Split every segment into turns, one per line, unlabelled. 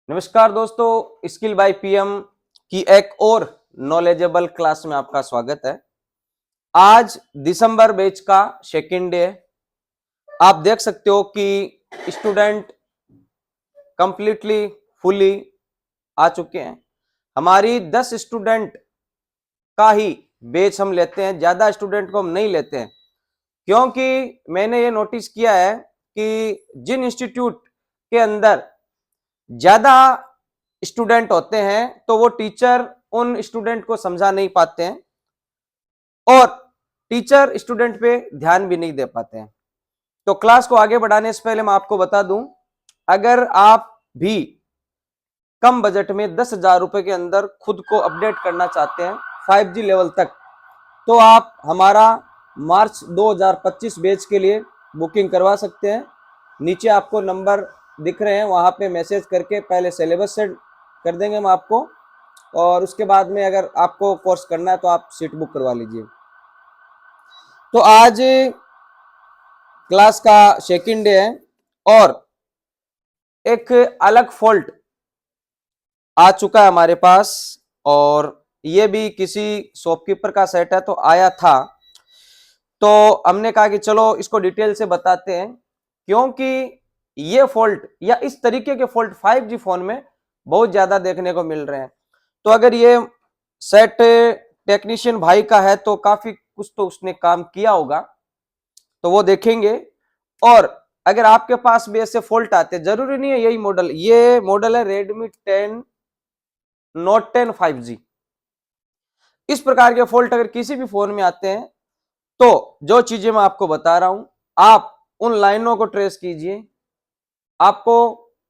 नमस्कार दोस्तों, skill by PM की एक और नॉलेजेबल क्लास में आपका स्वागत है। आज दिसंबर बैच का सेकेंड डे है। आप देख सकते हो कि स्टूडेंट कंप्लीटली फुली आ चुके हैं। हमारी 10 स्टूडेंट का ही बैच हम लेते हैं, ज्यादा स्टूडेंट को हम नहीं लेते हैं, क्योंकि मैंने ये नोटिस किया है कि जिन इंस्टीट्यूट के अंदर ज्यादा स्टूडेंट होते हैं तो वो टीचर उन स्टूडेंट को समझा नहीं पाते हैं और टीचर स्टूडेंट पे ध्यान भी नहीं दे पाते हैं। तो क्लास को आगे बढ़ाने से पहले मैं आपको बता दूं, अगर आप भी कम बजट में 10,000 रुपए के अंदर खुद को अपडेट करना चाहते हैं 5G लेवल तक, तो आप हमारा मार्च 2025 बैच के लिए बुकिंग करवा सकते हैं। नीचे आपको नंबर दिख रहे हैं, वहां पे मैसेज करके पहले सिलेबस सेंड कर देंगे हम आपको, और उसके बाद में अगर आपको कोर्स करना है तो आप सीट बुक करवा लीजिए। तो आज क्लास का सेकंड डे है और एक अलग फॉल्ट आ चुका है हमारे पास, और ये भी किसी शॉपकीपर का सेट है तो आया था। तो हमने कहा कि चलो इसको डिटेल से बताते हैं, क्योंकि ये फॉल्ट या इस तरीके के फॉल्ट 5G फोन में बहुत ज्यादा देखने को मिल रहे हैं। तो अगर ये सेट टेक्नीशियन भाई का है तो काफी कुछ तो उसने काम किया होगा, तो वो देखेंगे। और अगर आपके पास भी ऐसे फॉल्ट आते हैं, जरूरी नहीं है यही मॉडल, ये मॉडल है Redmi 10 Note 10 5G। इस प्रकार के फॉल्ट अगर किसी भी फोन में आते हैं तो जो चीजें मैं आपको बता रहा हूं, आप उन लाइनों को ट्रेस कीजिए, आपको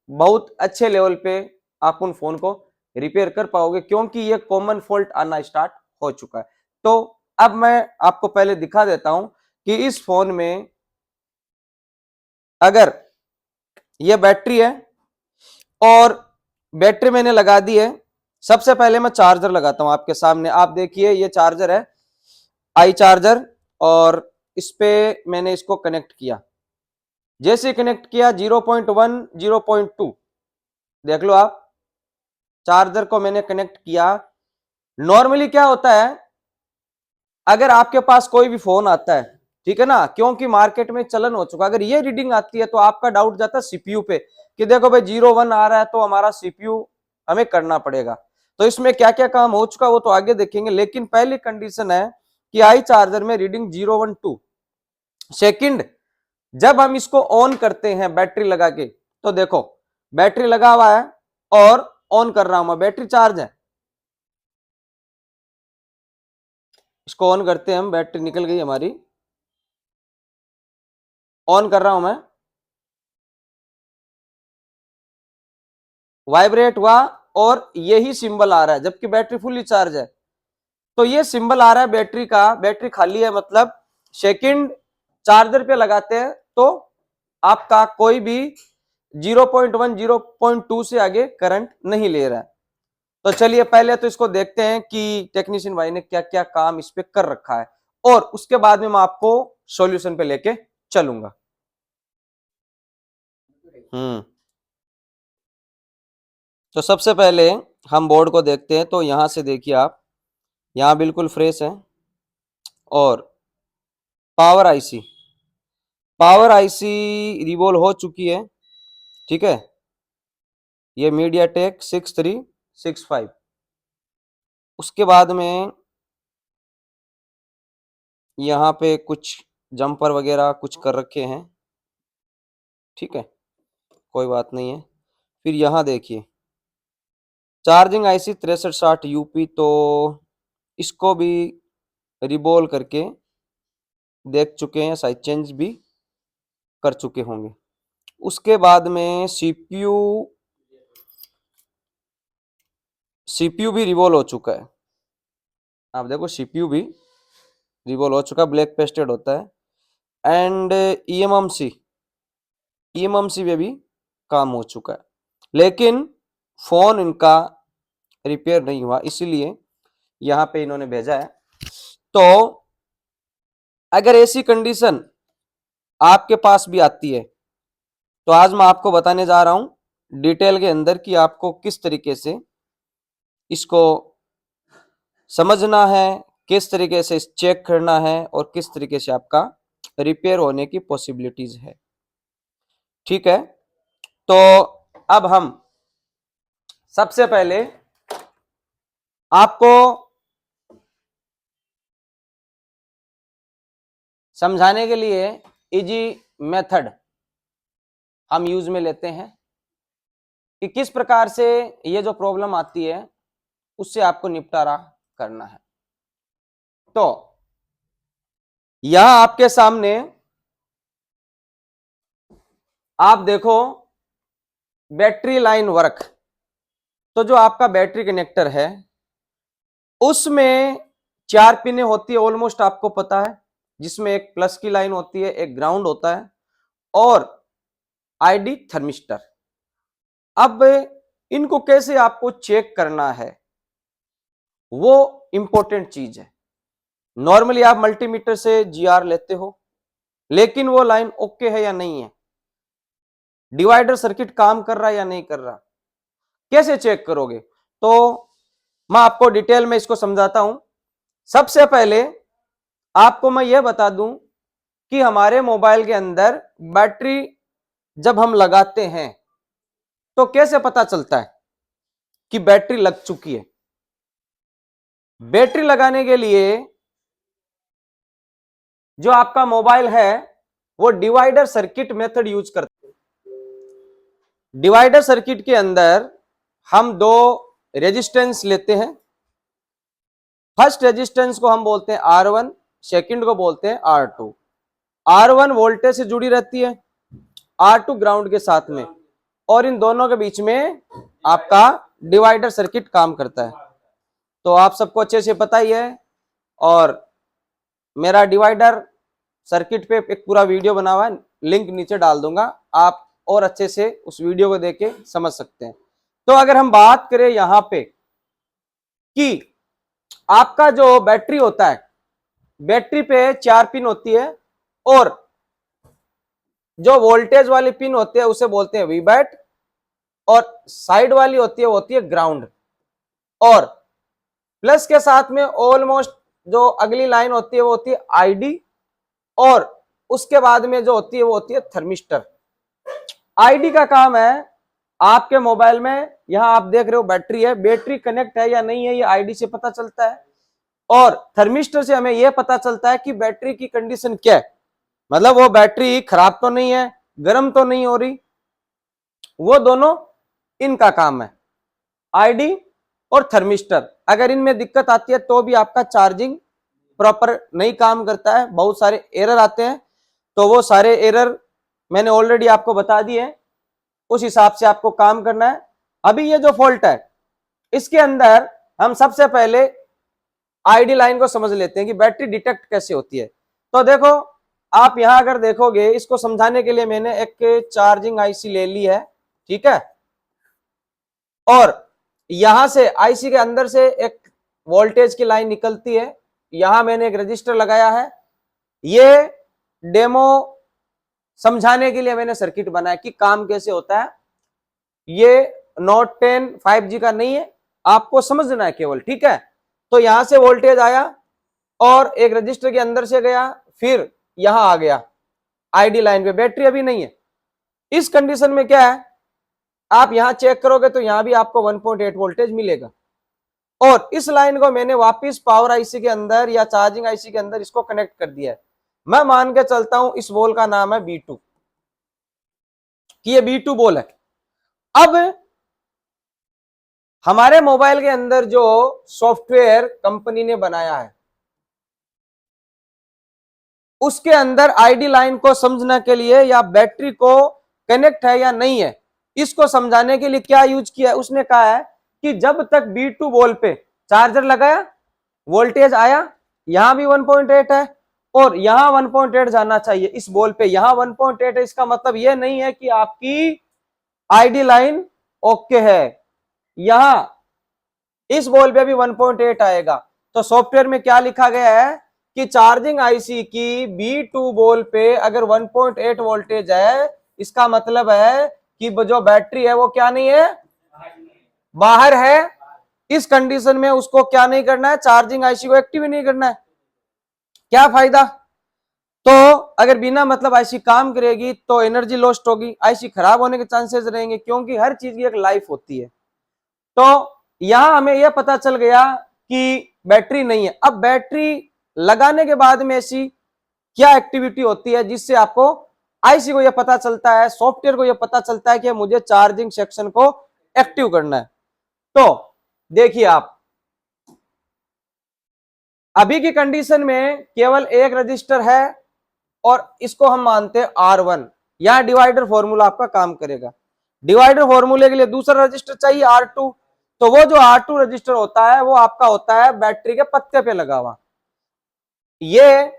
बहुत अच्छे लेवल पे आप उन फोन को रिपेयर कर पाओगे, क्योंकि ये कॉमन फॉल्ट आना स्टार्ट हो चुका है। तो अब मैं आपको पहले दिखा देता हूं कि इस फोन में अगर ये बैटरी है और बैटरी मैंने लगा दी है, सबसे पहले मैं चार्जर लगाता हूं आपके सामने। आप देखिए ये चार्जर है, आई चार्जर, और इस पे मैंने इसको कनेक्ट किया। जैसे कनेक्ट किया 0.1 0.2 देख लो आप, चार्जर को मैंने कनेक्ट किया। नॉर्मली क्या होता है, अगर आपके पास कोई भी फोन आता है, ठीक है ना, क्योंकि मार्केट में चलन हो चुका, अगर ये रीडिंग आती है तो आपका डाउट जाता है सीपीयू पे कि देखो भाई 0-1 आ रहा है तो हमारा सीपीयू हमें करना पड़ेगा। तो इसमें क्या क्या काम हो चुका वो तो आगे देखेंगे, लेकिन पहली कंडीशन है कि आई चार्जर में रीडिंग 0-1-2। सेकंड, जब हम इसको ऑन करते हैं बैटरी लगा के, तो देखो बैटरी लगा हुआ है और ऑन कर रहा हूं मैं, बैटरी चार्ज है। इसको ऑन करते हैं हम, बैटरी निकल गई हमारी, ऑन कर रहा हूं मैं, वाइब्रेट हुआ और यही सिंबल आ रहा है, जबकि बैटरी फुल्ली चार्ज है। तो ये सिंबल आ रहा है बैटरी का, बैटरी खाली है, मतलब सेकंड चार्जर पे लगाते हैं तो आपका कोई भी 0.1 0.2 से आगे करंट नहीं ले रहा है। तो चलिए पहले तो इसको देखते हैं कि टेक्नीशियन भाई ने क्या क्या काम इस पे कर रखा है, और उसके बाद में मैं आपको सॉल्यूशन पे लेके चलूंगा। तो सबसे पहले हम बोर्ड को देखते हैं। तो यहां से देखिए आप, यहां बिल्कुल फ्रेश है, और power IC, power IC revolve हो चुकी है, ठीक है। ये मीडियाटेक 6365। उसके बाद में यहाँ पे कुछ जंपर वगैरह कुछ कर रखे हैं, ठीक है, कोई बात नहीं है। फिर यहाँ देखिए चार्जिंग आईसी 6360 यूपी, तो इसको भी रिबॉल करके देख चुके हैं, साइज चेंज भी कर चुके होंगे। उसके बाद में सीपीयू, सीपीयू भी रिवॉल्व हो चुका है। आप देखो सीपीयू भी रिवॉल्व हो चुका है, ब्लैक पेस्टेड होता है। एंड ईएमएमसी, ईएमएमसी में भी काम हो चुका है, लेकिन फोन इनका रिपेयर नहीं हुआ, इसीलिए यहाँ पे इन्होंने भेजा है। तो अगर ऐसी कंडीशन आपके पास भी आती है तो आज मैं आपको बताने जा रहा हूं डिटेल के अंदर कि आपको किस तरीके से इसको समझना है, किस तरीके से चेक करना है और किस तरीके से आपका रिपेयर होने की पॉसिबिलिटीज है। ठीक है, तो अब हम सबसे पहले आपको समझाने के लिए इजी मेथड हम यूज में लेते हैं कि किस प्रकार से ये जो प्रॉब्लम आती है उससे आपको निपटारा करना है। तो यहां आपके सामने आप देखो बैटरी लाइन वर्क। तो जो आपका बैटरी कनेक्टर है उसमें 4 पिनें होती है, ऑलमोस्ट आपको पता है, जिसमें एक प्लस की लाइन होती है, एक ग्राउंड होता है और आईडी थर्मिस्टर। अब इनको कैसे आपको चेक करना है वो इंपॉर्टेंट चीज है। नॉर्मली आप मल्टीमीटर से जीआर लेते हो, लेकिन वो लाइन ओके है या नहीं है, डिवाइडर सर्किट काम कर रहा है या नहीं कर रहा, कैसे चेक करोगे? तो मैं आपको डिटेल में इसको समझाता हूं। सबसे पहले आपको मैं यह बता दूं कि हमारे मोबाइल के अंदर बैटरी जब हम लगाते हैं तो कैसे पता चलता है कि बैटरी लग चुकी है। बैटरी लगाने के लिए जो आपका मोबाइल है वो डिवाइडर सर्किट मेथड यूज करते हैं। डिवाइडर सर्किट के अंदर हम दो रेजिस्टेंस लेते हैं। फर्स्ट रेजिस्टेंस को हम बोलते हैं R1, सेकंड को बोलते हैं R2। R1 वोल्टेज से जुड़ी रहती है, R2 ग्राउंड के साथ में, और इन दोनों के बीच में आपका डिवाइडर सर्किट काम करता है। तो आप सबको अच्छे से पता ही है, और मेरा डिवाइडर सर्किट पे एक पूरा वीडियो बना हुआ है, लिंक नीचे डाल दूंगा, आप और अच्छे से उस वीडियो को देख के समझ सकते हैं। तो अगर हम बात करें यहां पे कि आपका जो बैटरी होता है, बैटरी पे 4 पिन होती है और जो वोल्टेज वाली पिन होती है उसे बोलते हैं वी बैट, और साइड वाली होती है ग्राउंड, और प्लस के साथ में ऑलमोस्ट जो अगली लाइन होती है वो होती है आईडी, और उसके बाद में जो होती है वो होती है थर्मिस्टर। आईडी का काम है आपके मोबाइल में, यहां आप देख रहे हो बैटरी है, बैटरी कनेक्ट है या नहीं है ये आईडी से पता चलता है, और थर्मिस्टर से हमें यह पता चलता है कि बैटरी की कंडीशन क्या है, मतलब वो बैटरी खराब तो नहीं है, गर्म तो नहीं हो रही। वो दोनों इनका काम है, आईडी और थर्मिस्टर। अगर इनमें दिक्कत आती है तो भी आपका चार्जिंग प्रॉपर नहीं काम करता है, बहुत सारे एरर आते हैं। तो वो सारे एरर मैंने ऑलरेडी आपको बता दिए, उस हिसाब से आपको काम करना है। अभी ये जो फॉल्ट है इसके अंदर हम सबसे पहले आईडी लाइन को समझ लेते हैं कि बैटरी डिटेक्ट कैसे होती है। तो देखो आप यहां अगर देखोगे, इसको समझाने के लिए मैंने एक चार्जिंग आईसी ले ली है, ठीक है, और यहां से आईसी के अंदर से एक वोल्टेज की लाइन निकलती है, यहां मैंने एक रजिस्टर लगाया है। ये डेमो समझाने के लिए मैंने सर्किट बनाया कि काम कैसे होता है। ये नोट 10 5G का नहीं है, आपको समझना है केवल, ठीक है। तो यहां से वोल्टेज आया और एक रजिस्टर के अंदर से गया, फिर यहां आ गया आईडी लाइन पे, बैटरी अभी नहीं है। इस कंडीशन में क्या है, आप यहां चेक करोगे तो यहां भी आपको 1.8 वोल्टेज मिलेगा, और इस लाइन को मैंने वापस पावर आईसी के अंदर या चार्जिंग आईसी के अंदर इसको कनेक्ट कर दिया है। मैं मान के चलता हूं इस बॉल का नाम है B2, कि ये B2 बॉल है। अब हमारे मोबाइल के अंदर जो सॉफ्टवेयर कंपनी ने बनाया है उसके अंदर आईडी लाइन को समझने के लिए या बैटरी को कनेक्ट है या नहीं है इसको समझाने के लिए क्या यूज किया है, उसने कहा है कि जब तक B2 बॉल पे चार्जर लगाया, वोल्टेज आया, यहां भी 1.8 है और यहां 1.8 जाना चाहिए इस बॉल पे, यहां 1.8 है, इसका मतलब यह नहीं है कि आपकी आईडी लाइन ओके है, यहां इस बॉल पे भी 1.8 आएगा। तो सॉफ्टवेयर में क्या लिखा गया है कि चार्जिंग आईसी की B2 बॉल पे अगर 1.8 वोल्टेज है, इसका मतलब है कि जो बैटरी है वो क्या नहीं है, बाहर है, इस कंडीशन में उसको क्या नहीं करना है, चार्जिंग आईसी को एक्टिव ही नहीं करना है। क्या फायदा? तो अगर बिना मतलब आईसी काम करेगी तो एनर्जी लॉस्ट होगी, आईसी खराब होने के चांसेस रहेंगे, क्योंकि हर चीज की एक लाइफ होती है। तो यहां हमें यह पता चल गया कि बैटरी नहीं है। अब बैटरी लगाने के बाद में ऐसी क्या एक्टिविटी होती है जिससे आपको आईसी को यह पता चलता है, सॉफ्टवेयर को यह पता चलता है कि मुझे चार्जिंग सेक्शन को एक्टिव करना है। तो देखिए आप, अभी की कंडीशन में केवल एक रजिस्टर है और इसको हम मानते हैं R1। यहां डिवाइडर फॉर्मूला आपका काम करेगा। डिवाइडर फॉर्मूले के लिए दूसरा रजिस्टर चाहिए R2। तो वो जो R2 रजिस्टर होता है वो आपका होता है बैटरी के पत्ते पे लगा हुआ। ये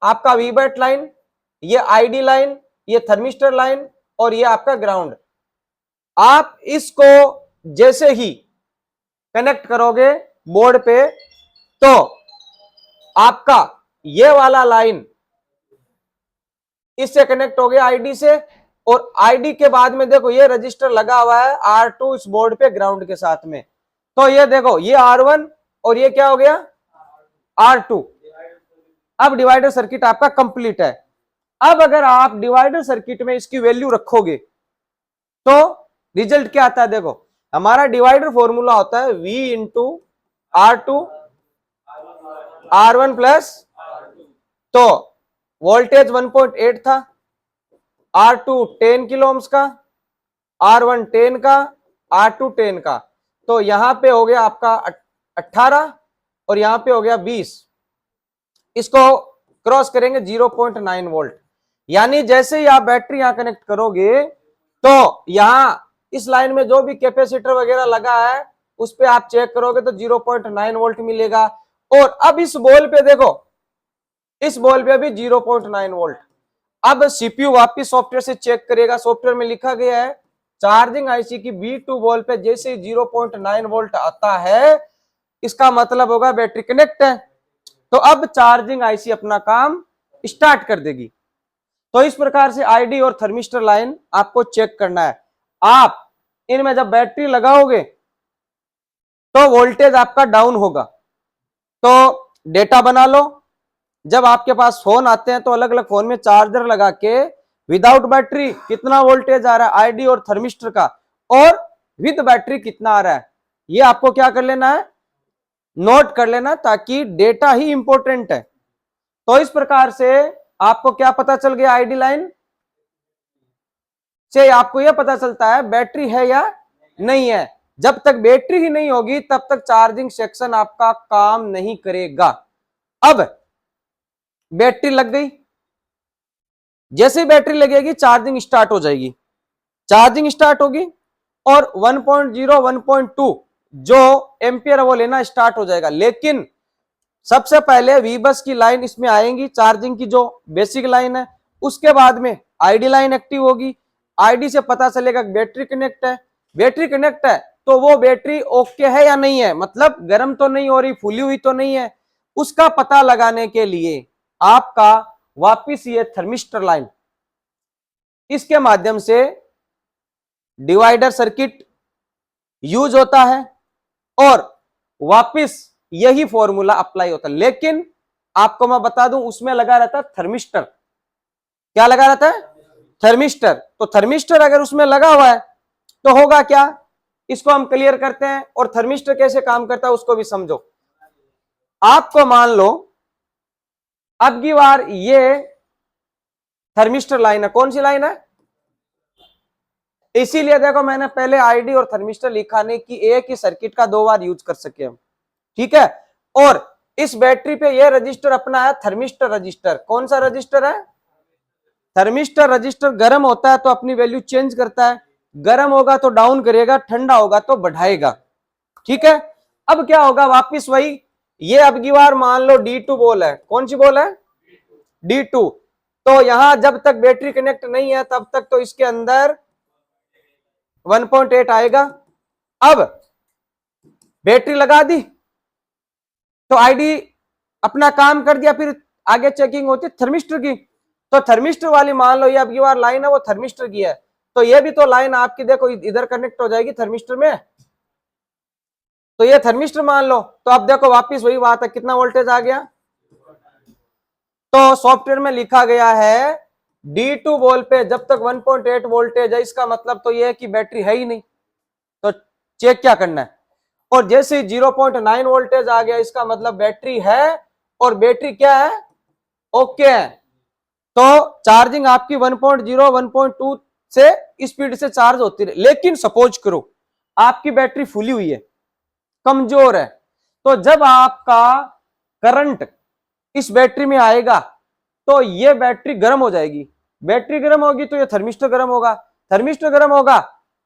आपका वीबैट लाइन, ये आईडी लाइन, ये थर्मिस्टर लाइन और ये आपका ग्राउंड। आप इसको जैसे ही कनेक्ट करोगे बोर्ड पे तो आपका ये वाला लाइन इससे कनेक्ट हो गया आईडी से, और आईडी के बाद में देखो ये रजिस्टर लगा हुआ है R2 इस बोर्ड पे ग्राउंड के साथ में। तो ये देखो ये R1 और ये क्या हो गया R2। अब डिवाइडर सर्किट आपका कंप्लीट है। अब अगर आप डिवाइडर सर्किट में इसकी वैल्यू रखोगे तो रिजल्ट क्या आता है? देखो हमारा डिवाइडर फॉर्मूला होता है V into R2 R1 plus, तो वोल्टेज 1.8 था, R2 10 किलो ओम्स का, R1 10 का, R2 10 का, तो यहां पे हो गया आपका 18 और यहां पे हो गया 20। इसको क्रॉस करेंगे 0.9 वोल्ट। यानी जैसे ही आप बैटरी यहां कनेक्ट करोगे तो यहां इस लाइन में जो भी कैपेसिटर वगैरह लगा है उस पे आप चेक करोगे तो 0.9 वोल्ट मिलेगा। और अब इस बॉल पे देखो, इस बॉल पे भी 0.9 वोल्ट। अब सीपीयू वापिस सॉफ्टवेयर से चेक करेगा, सॉफ्टवेयर में लिखा गया है चार्जिंग आईसी की B2 बॉल पे जैसे 0.9 वोल्ट आता है इसका मतलब होगा बैटरी कनेक्ट है। तो अब चार्जिंग आईसी अपना काम स्टार्ट कर देगी। तो इस प्रकार से आईडी और थर्मिस्टर लाइन आपको चेक करना है। आप इनमें जब बैटरी लगाओगे तो वोल्टेज आपका डाउन होगा। तो डेटा बना लो, जब आपके पास फोन आते हैं तो अलग अलग फोन में चार्जर लगा के विदाउट बैटरी कितना वोल्टेज आ रहा है आईडी और थर्मिस्टर का, और विद बैटरी कितना आ रहा है, ये आपको क्या कर लेना है, नोट कर लेना, ताकि डेटा ही इंपॉर्टेंट है। तो इस प्रकार से आपको क्या पता चल गया, आईडी लाइन से आपको यह पता चलता है बैटरी है या नहीं है। जब तक बैटरी ही नहीं होगी तब तक चार्जिंग सेक्शन आपका काम नहीं करेगा। अब बैटरी लग गई, जैसे ही बैटरी लगेगी चार्जिंग स्टार्ट हो जाएगी। चार्जिंग स्टार्ट होगी और 1.0 1.2 जो एम्पियर है वो लेना स्टार्ट हो जाएगा। लेकिन सबसे पहले वीबस की लाइन इसमें आएंगी, चार्जिंग की जो बेसिक लाइन है, उसके बाद में आईडी लाइन एक्टिव होगी। आईडी से पता चलेगा बैटरी कनेक्ट है, बैटरी कनेक्ट है तो वो बैटरी ओके है या नहीं है, मतलब गर्म तो नहीं हो रही, फूली हुई तो नहीं है, उसका पता लगाने के लिए आपका वापिस ये थर्मिस्टर लाइन, इसके माध्यम से डिवाइडर सर्किट यूज होता है और वापिस यही फॉर्मूला अप्लाई होता है। लेकिन आपको मैं बता दूं उसमें लगा रहता है थर्मिस्टर। क्या लगा रहता है, थर्मिस्टर। तो थर्मिस्टर अगर उसमें लगा हुआ है तो होगा क्या, इसको हम क्लियर करते हैं और थर्मिस्टर कैसे काम करता है उसको भी समझो। आपको मान लो अब की बार ये थर्मिस्टर लाइन है, कौन सी लाइन है, इसीलिए देखो मैंने पहले आईडी और थर्मिस्टर लिखा नहीं कि एक ही सर्किट का दो बार यूज कर सके हम, ठीक है। और इस बैटरी पे ये रजिस्टर अपना है थर्मिस्टर रजिस्टर। कौन सा रजिस्टर है, थर्मिस्टर रजिस्टर। गर्म होता है तो अपनी वैल्यू चेंज करता है, गर्म होगा तो डाउन करेगा, ठंडा होगा तो बढ़ाएगा, ठीक है। अब क्या होगा, वापिस वही, ये अब की बार मान लो D2 बॉल है, कौन सी बॉल है, D2। तो यहां जब तक बैटरी कनेक्ट नहीं है तब तक तो इसके अंदर 1.8 आएगा। अब बैटरी लगा दी तो आईडी अपना काम कर दिया, फिर आगे चेकिंग होती है थर्मिस्टर की। तो थर्मिस्टर वाली मान लो ये अब की बार लाइन है वो थर्मिस्टर की है, तो ये भी तो लाइन आपकी देखो इधर कनेक्ट हो जाएगी थर्मिस्टर में, तो ये थर्मिस्टर मान लो। तो अब देखो वापिस वही बात है, कितना वोल्टेज आ गया। तो सॉफ्टवेयर में लिखा गया है D2 वोल्ट पे जब तक 1.8 वोल्टेज है, इसका मतलब तो ये है कि बैटरी है ही नहीं, तो चेक क्या करना है। और जैसे 0.9 वोल्टेज आ गया, इसका मतलब बैटरी है, और बैटरी क्या है, ओके है। तो चार्जिंग आपकी 1.0 1.2 से स्पीड से चार्ज होती रहे। लेकिन सपोज करो आपकी बैटरी फुली हुई है, कमजोर है, तो जब आपका करंट इस बैटरी में आएगा तो ये बैटरी गर्म हो जाएगी। बैटरी गर्म होगी तो ये थर्मिस्टर गर्म होगा, थर्मिस्टर गर्म होगा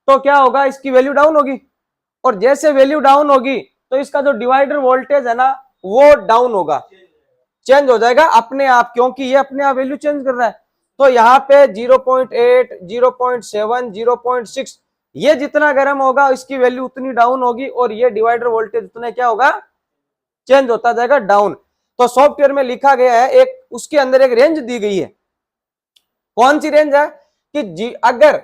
तो क्या होगा, इसकी वैल्यू डाउन होगी। और जैसे वैल्यू डाउन होगी तो इसका जो डिवाइडर वोल्टेज है ना, वो डाउन होगा, चेंज हो जाएगा अपने आप, क्योंकि ये अपने आप वैल्यू चेंज कर रहा है। तो यहाँ पे 0.8 0.7 0.6 ये जितना गर्म होगा इसकी वैल्यू उतनी डाउन होगी, और ये डिवाइडर वोल्टेज उतने क्या होगा, चेंज होता जाएगा डाउन। तो सॉफ्टवेयर में लिखा गया है, एक उसके अंदर एक रेंज दी गई है। कौन सी रेंज है कि अगर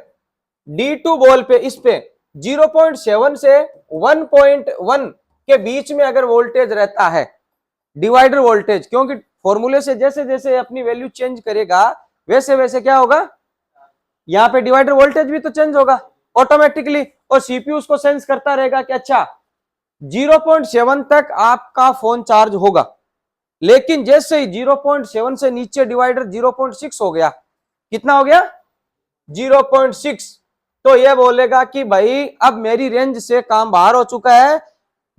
D2 बॉल पे इस पे 0.7 से 1.1 के बीच में अगर वोल्टेज रहता है, डिवाइडर वोल्टेज, क्योंकि फॉर्मूले से जैसे जैसे अपनी वैल्यू चेंज करेगा वैसे वैसे क्या होगा, यहाँ पे डिवाइडर वोल्टेज भी तो चेंज होगा ऑटोमेटिकली, और सीपीयू उसको सेंस करता रहेगा कि अच्छा 0.7 तक आपका फोन चार्ज होगा। लेकिन जैसे ही 0.7 से नीचे डिवाइडर 0.6 हो गया, कितना हो गया 0.6, तो ये बोलेगा कि भाई अब मेरी रेंज से काम बाहर हो चुका है,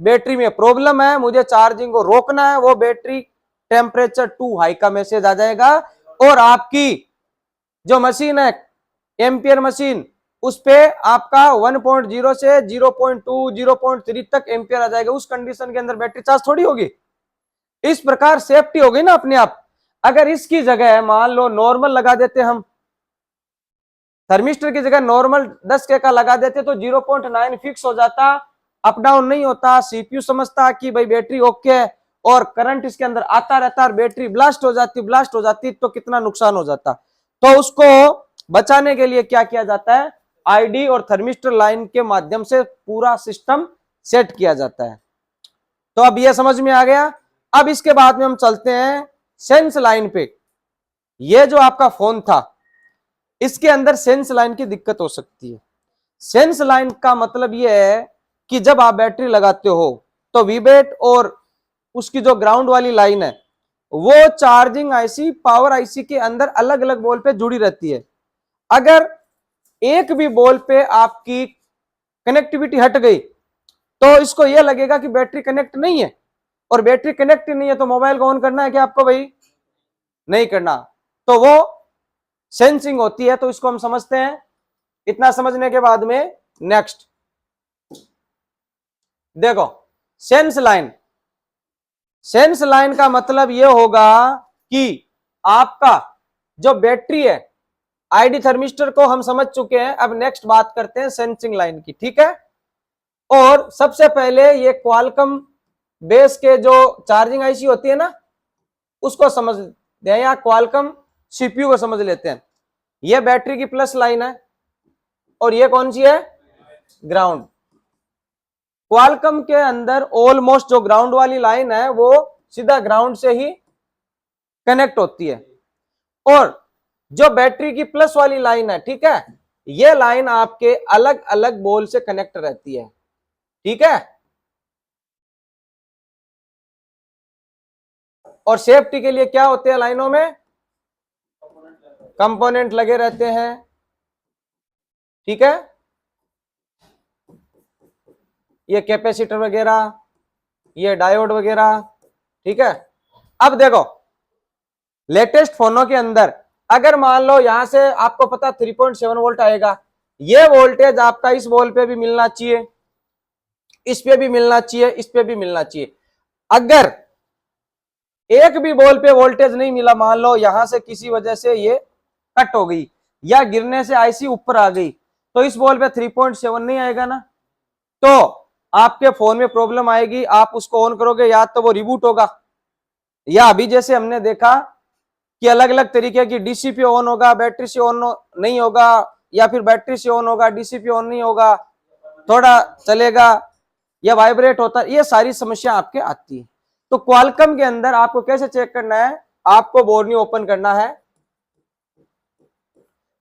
बैटरी में प्रॉब्लम है, मुझे चार्जिंग को रोकना है। वो बैटरी टेम्परेचर टू हाई का मैसेज आ जाएगा, और आपकी जो मशीन है एम्पियर मशीन, उस पे आपका 1.0 से 0.2 0.3 तक एम्पियर आ जाएगा। उस कंडीशन के अंदर बैटरी चार्ज थोड़ी होगी। इस प्रकार सेफ्टी हो गई ना अपने आप। अगर इसकी जगह मान लो नॉर्मल लगा देते, हम थर्मिस्टर की जगह नॉर्मल 10 के का लगा देते तो 0.9 फिक्स हो जाता, अप डाउन नहीं होता। सीपीयू समझता कि भाई बैटरी ओके है, और करंट इसके अंदर आता रहता और बैटरी ब्लास्ट हो जाती तो कितना नुकसान हो जाता। तो उसको बचाने के लिए क्या किया जाता है, आईडी और थर्मिस्टर लाइन के माध्यम से पूरा सिस्टम सेट किया जाता है। तो अब यह समझ में आ गया। अब इसके बाद में हम चलते हैं सेंस लाइन पे। ये जो आपका फोन था, इसके अंदर सेंस लाइन की दिक्कत हो सकती है। सेंस लाइन का मतलब यह है कि जब आप बैटरी लगाते हो तो वीबेट और उसकी जो ग्राउंड वाली लाइन है वो चार्जिंग आईसी पावर आईसी के अंदर अलग अलग बॉल पे जुड़ी रहती है। अगर एक भी बॉल पे आपकी कनेक्टिविटी हट गई तो इसको यह लगेगा कि बैटरी कनेक्ट नहीं है, और बैटरी कनेक्ट नहीं है तो मोबाइल को ऑन करना है क्या आपको, भाई नहीं करना। तो वो सेंसिंग होती है, तो इसको हम समझते हैं। इतना समझने के बाद में नेक्स्ट देखो, सेंस लाइन। सेंस लाइन का मतलब यह होगा कि आपका जो बैटरी है, आईडी थर्मिस्टर को हम समझ चुके हैं, अब नेक्स्ट बात करते हैं सेंसिंग लाइन की, ठीक है। और सबसे पहले ये क्वालकॉम बेस के जो चार्जिंग आईसी होती है ना, उसको समझ दें, या क्वालकॉम सीपीयू को समझ लेते हैं। ये बैटरी की प्लस लाइन है, और ये कौन सी है, ग्राउंड। क्वालकॉम के अंदर ऑलमोस्ट जो ग्राउंड वाली लाइन है वो सीधा ग्राउंड से ही कनेक्ट होती है, और जो बैटरी की प्लस वाली लाइन है, ठीक है, ये लाइन आपके अलग अलग बॉल से कनेक्ट रहती है, ठीक है। और सेफ्टी के लिए क्या होते हैं लाइनों में, कंपोनेंट लगे रहते हैं, ठीक है। ये कैपेसिटर वगैरह, ये डायोड वगैरह, ठीक है। अब देखो लेटेस्ट फोनों के अंदर अगर मान लो यहां से आपको पता 3.7 वोल्ट आएगा, ये वोल्टेज आपका इस बॉल पे भी मिलना चाहिए, इस पे भी मिलना चाहिए, इस पे भी मिलना चाहिए। अगर एक भी बॉल पे वोल्टेज नहीं मिला, मान लो यहां से किसी वजह से ये कट हो गई या गिरने से आईसी ऊपर आ गई, तो इस बॉल पे 3.7 नहीं आएगा ना, तो आपके फोन में प्रॉब्लम आएगी। आप उसको ऑन करोगे या तो वो रिबूट होगा, या अभी जैसे हमने देखा कि अलग अलग तरीके की डीसी पे ऑन होगा, बैटरी से ऑन नहीं होगा, या फिर बैटरी से ऑन होगा, डीसीपी ऑन नहीं होगा, थोड़ा चलेगा या वाइब्रेट होता है, ये सारी समस्या आपके आती है। तो क्वालकॉम के अंदर आपको कैसे चेक करना है, आपको बोर्नियो ओपन करना है,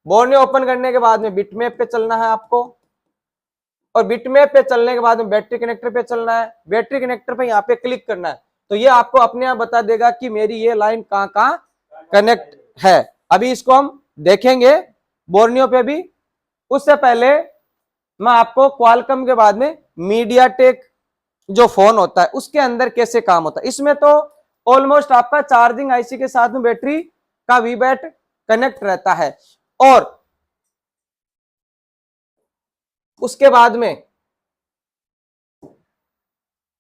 बोर्नियो ओपन करने के बाद में बिटमैप पे चलना है आपको, और बिटमैप पे चलने के बाद में बैटरी कनेक्टर पे चलना है, बैटरी कनेक्टर पे यहाँ पे क्लिक करना है, तो ये आपको अपने आप बता देगा कि मेरी ये लाइन कहाँ कहाँ कनेक्ट है। अभी इसको हम देखेंगे बोर्नियो पे भी। उससे पहले मैं आपको क्वालकॉम के बाद में मीडियाटेक जो फोन होता है उसके अंदर कैसे काम होता है। इसमें तो ऑलमोस्ट आपका चार्जिंग आईसी के साथ में बैटरी का वीबैट कनेक्ट रहता है, और उसके बाद में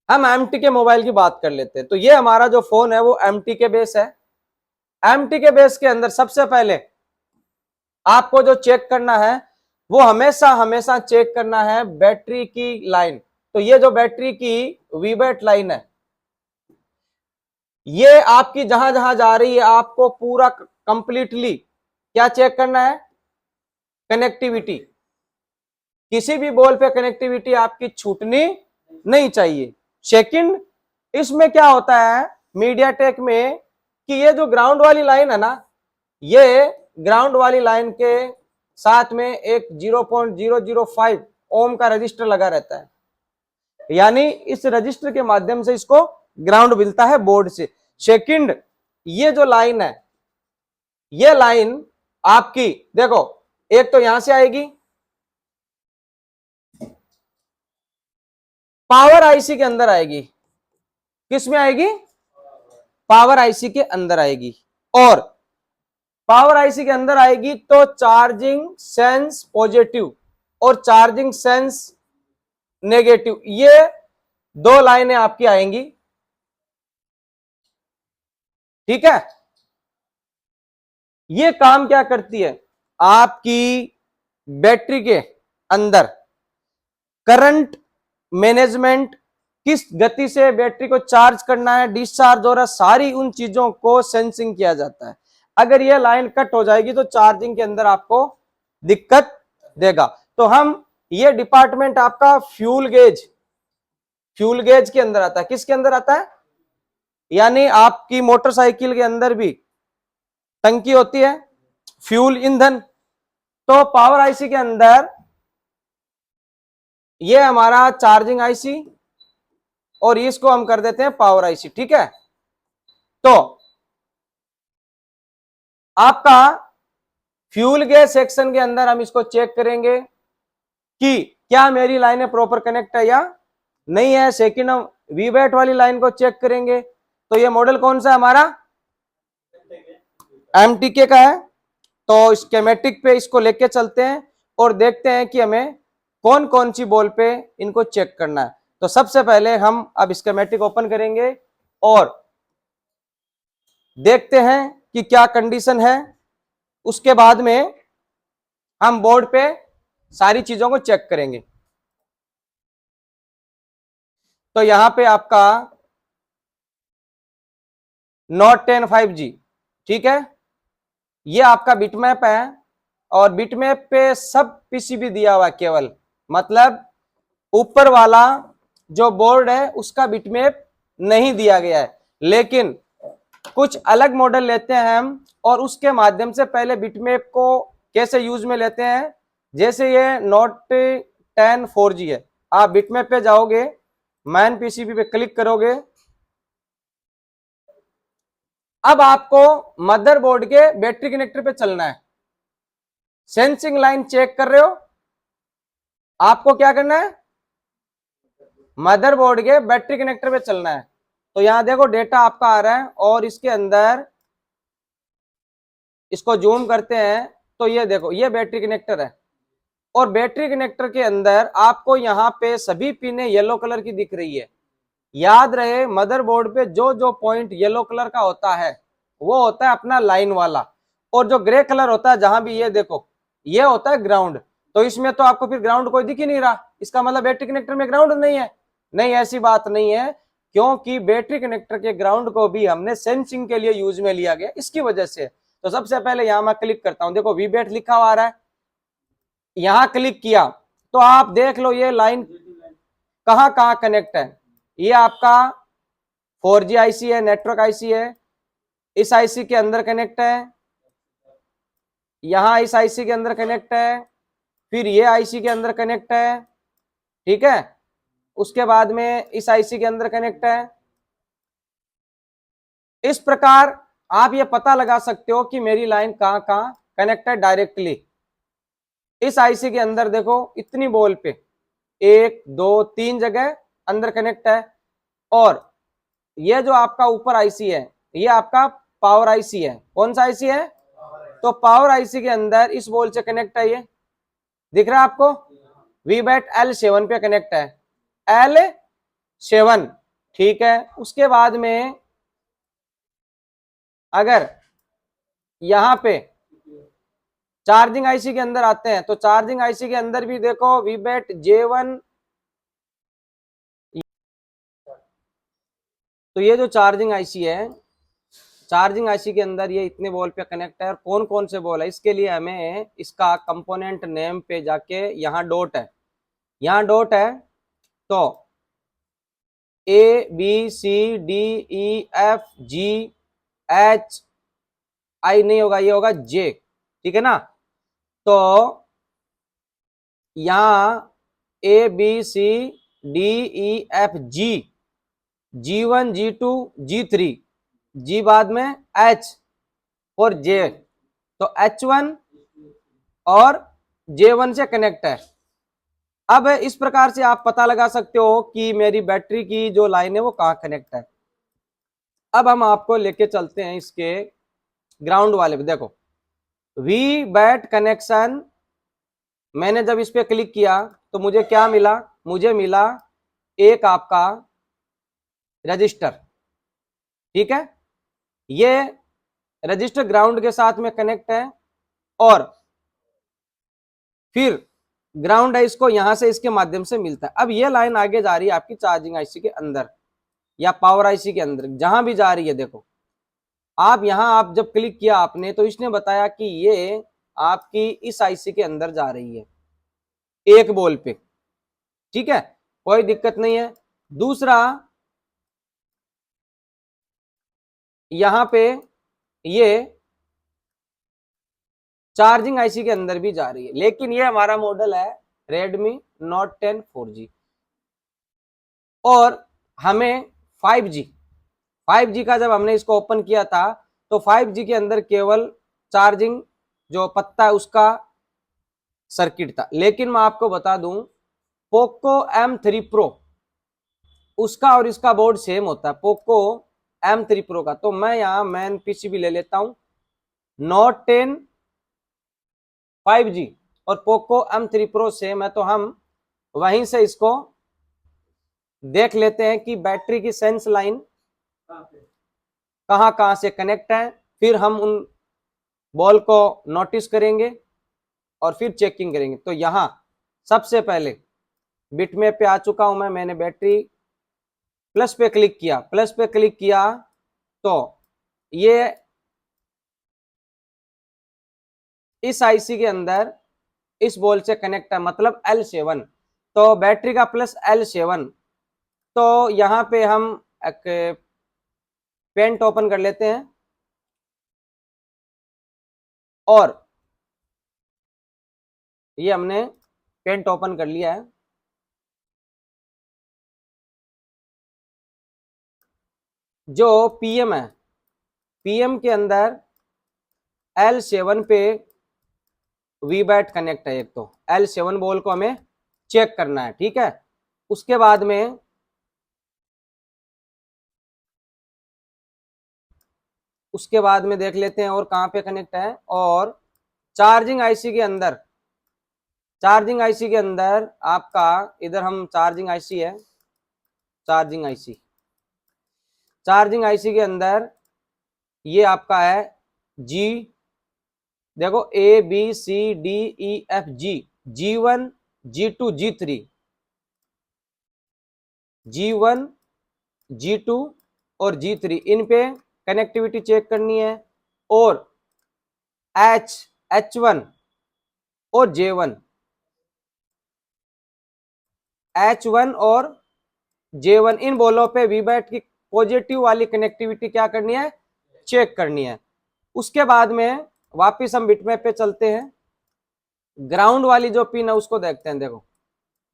हम एमटी के मोबाइल की बात कर लेते हैं। तो ये हमारा जो फोन है वो एमटी के बेस है। एमटी के बेस के अंदर सबसे पहले आपको जो चेक करना है वो हमेशा हमेशा चेक करना है बैटरी की लाइन। तो ये जो बैटरी की वीबैट लाइन है, ये आपकी जहां जहां जा रही है आपको पूरा कंप्लीटली क्या चेक करना है, कनेक्टिविटी। किसी भी बॉल पे कनेक्टिविटी आपकी छूटनी नहीं चाहिए। सेकंड, इसमें क्या होता है मीडियाटेक में कि ये जो ग्राउंड वाली लाइन है ना, ये ग्राउंड वाली लाइन के साथ में एक 0.005 ओम का रजिस्टर लगा रहता है, यानी इस रजिस्टर के माध्यम से इसको ग्राउंड मिलता है बोर्ड से। सेकंड, ये जो लाइन है, ये लाइन आपकी देखो एक तो यहां से आएगी, पावर आईसी के अंदर आएगी। किस में आएगी, पावर आईसी के अंदर आएगी, और पावर आईसी के अंदर आएगी तो चार्जिंग सेंस पॉजिटिव और चार्जिंग सेंस नेगेटिव, ये दो लाइनें आपकी आएंगी, ठीक है। ये काम क्या करती है, आपकी बैटरी के अंदर करंट मैनेजमेंट, किस गति से बैटरी को चार्ज करना है, डिस्चार्ज हो रहा, सारी उन चीजों को सेंसिंग किया जाता है। अगर ये लाइन कट हो जाएगी तो चार्जिंग के अंदर आपको दिक्कत देगा। तो हम ये डिपार्टमेंट आपका फ्यूल गेज, फ्यूल गेज के अंदर आता है। किसके अंदर आता है, यानी आपकी मोटरसाइकिल के अंदर भी टंकी होती है फ्यूल ईंधन, तो पावर आईसी के अंदर ये हमारा चार्जिंग आईसी और इसको हम कर देते हैं पावर आईसी, ठीक है। तो आपका फ्यूल गैस सेक्शन के अंदर हम इसको चेक करेंगे कि क्या मेरी लाइनें प्रॉपर कनेक्ट है या नहीं है। सेकंड, हम वीबैट वाली लाइन को चेक करेंगे। तो ये मॉडल कौन सा है हमारा, एमटीके का है। तो स्कीमेटिक पे इसको लेके चलते हैं और देखते हैं कि हमें कौन कौन सी बॉल पे इनको चेक करना है। तो सबसे पहले हम अब स्कीमेटिक ओपन करेंगे और देखते हैं कि क्या कंडीशन है। उसके बाद में हम बोर्ड पे सारी चीजों को चेक करेंगे। तो यहां पे आपका नोट 10 5G, ठीक है, ये आपका बिटमैप है, और बिटमैप पे सब पीसीबी दिया हुआ केवल, मतलब ऊपर वाला जो बोर्ड है उसका बिटमैप नहीं दिया गया है। लेकिन कुछ अलग मॉडल लेते हैं हम, और उसके माध्यम से पहले बिटमैप को कैसे यूज में लेते हैं। जैसे ये नोट 10 4G है, आप बिटमैप पे जाओगे, मैन पीसीबी पे क्लिक करोगे, अब आपको मदरबोर्ड के बैटरी कनेक्टर पे चलना है। सेंसिंग लाइन चेक कर रहे हो, आपको क्या करना है, मदरबोर्ड के बैटरी कनेक्टर पे चलना है। तो यहां देखो डेटा आपका आ रहा है, और इसके अंदर इसको जूम करते हैं तो ये देखो ये बैटरी कनेक्टर है, और बैटरी कनेक्टर के अंदर आपको यहाँ पे सभी पिने येलो कलर की दिख रही है। याद रहे मदरबोर्ड पे जो जो पॉइंट येलो कलर का होता है वो होता है अपना लाइन वाला, और जो ग्रे कलर होता है जहां भी ये देखो ये होता है ग्राउंड। तो इसमें तो आपको फिर ग्राउंड कोई दिख ही नहीं रहा, इसका मतलब बैटरी कनेक्टर में ग्राउंड नहीं है। नहीं, ऐसी बात नहीं है, क्योंकि बैटरी कनेक्टर के ग्राउंड को भी हमने सेंसिंग के लिए यूज में लिया गया, इसकी वजह से। तो सबसे पहले यहां मैं क्लिक करता हूं, देखो वीबैट लिखा हुआ आ रहा है, यहां क्लिक किया तो आप देख लो ये लाइन कहां कहां कनेक्ट है। ये आपका 4G आईसी है, नेटवर्क आईसी है, इस आईसी के अंदर कनेक्ट है, यहां इस आईसी के अंदर कनेक्ट है, फिर ये आईसी के अंदर कनेक्ट है, ठीक है, उसके बाद में इस आईसी के अंदर कनेक्ट है। इस प्रकार आप ये पता लगा सकते हो कि मेरी लाइन कहां कहां कनेक्ट है डायरेक्टली। इस आईसी के अंदर देखो इतनी बॉल पे 1 2 3 जगह अंदर कनेक्ट है। और ये जो आपका ऊपर आईसी है ये आपका पावर आईसी है। कौन सा आईसी है? तो पावर आईसी के अंदर इस बॉल से कनेक्ट है, ये दिख रहा है आपको, वीबैट L7 पे कनेक्ट है, L7, ठीक है। उसके बाद में अगर यहां पे चार्जिंग आईसी के अंदर आते हैं तो चार्जिंग आईसी के अंदर भी देखो वीबैट J1, तो ये जो चार्जिंग आईसी है, चार्जिंग आईसी के अंदर ये इतने बॉल पे कनेक्ट है। और कौन कौन से बॉल है इसके लिए हमें इसका कंपोनेंट नेम पे जाके, यहाँ डॉट है, यहाँ डॉट है, तो ABCDEFGHI नहीं होगा, ये होगा J, ठीक है ना। तो यहाँ ABCDEFG, G1 G2 G3, G बाद में H और J, तो H1 और J1 से कनेक्ट है। अब इस प्रकार से आप पता लगा सकते हो कि मेरी बैटरी की जो लाइन है वो कहाँ कनेक्ट है। अब हम आपको लेके चलते हैं इसके ग्राउंड वाले पे। देखो वी बैट कनेक्शन, मैंने जब इस पे क्लिक किया तो मुझे क्या मिला? मुझे मिला एक आपका रजिस्टर, ठीक है, ये रजिस्टर ग्राउंड के साथ में कनेक्ट है। और फिर ग्राउंड है इसको यहां से इसके माध्यम से मिलता है। अब ये लाइन आगे जा रही है आपकी चार्जिंग आईसी के अंदर या पावर आईसी के अंदर, जहां भी जा रही है। देखो आप यहां, आप जब क्लिक किया आपने तो इसने बताया कि ये आपकी इस आईसी के अंदर जा रही है एक बॉल पे, ठीक है, कोई दिक्कत नहीं है। दूसरा यहां पे ये चार्जिंग आईसी के अंदर भी जा रही है, लेकिन ये हमारा मॉडल है Redmi Note 10 4G और हमें 5G का जब हमने इसको ओपन किया था तो 5G के अंदर केवल चार्जिंग जो पत्ता है उसका सर्किट था। लेकिन मैं आपको बता दूं पोको M3 Pro उसका और इसका बोर्ड सेम होता है, पोको M3 Pro का। तो मैं यहाँ मैन पीसीबी ले लेता हूं Note 10 5G और पोको M3 Pro सेम है, तो हम वहीं से इसको देख लेते हैं कि बैटरी की सेंस लाइन कहां कहां से कनेक्ट है। फिर हम उन बॉल को नोटिस करेंगे और फिर चेकिंग करेंगे। तो यहां सबसे पहले बिटमैप पे आ चुका हूं मैं, मैंने बैटरी प्लस पे क्लिक किया, प्लस पे क्लिक किया तो ये इस आईसी के अंदर इस बॉल से कनेक्ट है, मतलब L7, तो बैटरी का प्लस L7। तो यहां पे हम एक पेंट ओपन कर लेते हैं और ये हमने पेंट ओपन कर लिया है। जो पीएम है, पीएम के अंदर L7 पे वीबैट कनेक्ट है। एक तो L7 बॉल को हमें चेक करना है, ठीक है। उसके बाद में देख लेते हैं और कहां पे कनेक्ट है। और चार्जिंग आईसी के अंदर, चार्जिंग आईसी के अंदर आपका, इधर हम चार्जिंग आईसी है, चार्जिंग आईसी, चार्जिंग आईसी के अंदर ये आपका है जी, देखो ABCDEFG, G1 G2 G3, G1 G2 और G3, इन पे कनेक्टिविटी चेक करनी है। और H H1 और J1, H1 और J1 इन बॉलों पे वी बैट की पॉजिटिव वाली कनेक्टिविटी क्या करनी है, चेक करनी है। उसके बाद में वापिस हम बिटमैप पे चलते हैं। ग्राउंड वाली जो पिन है उसको देखते हैं। देखो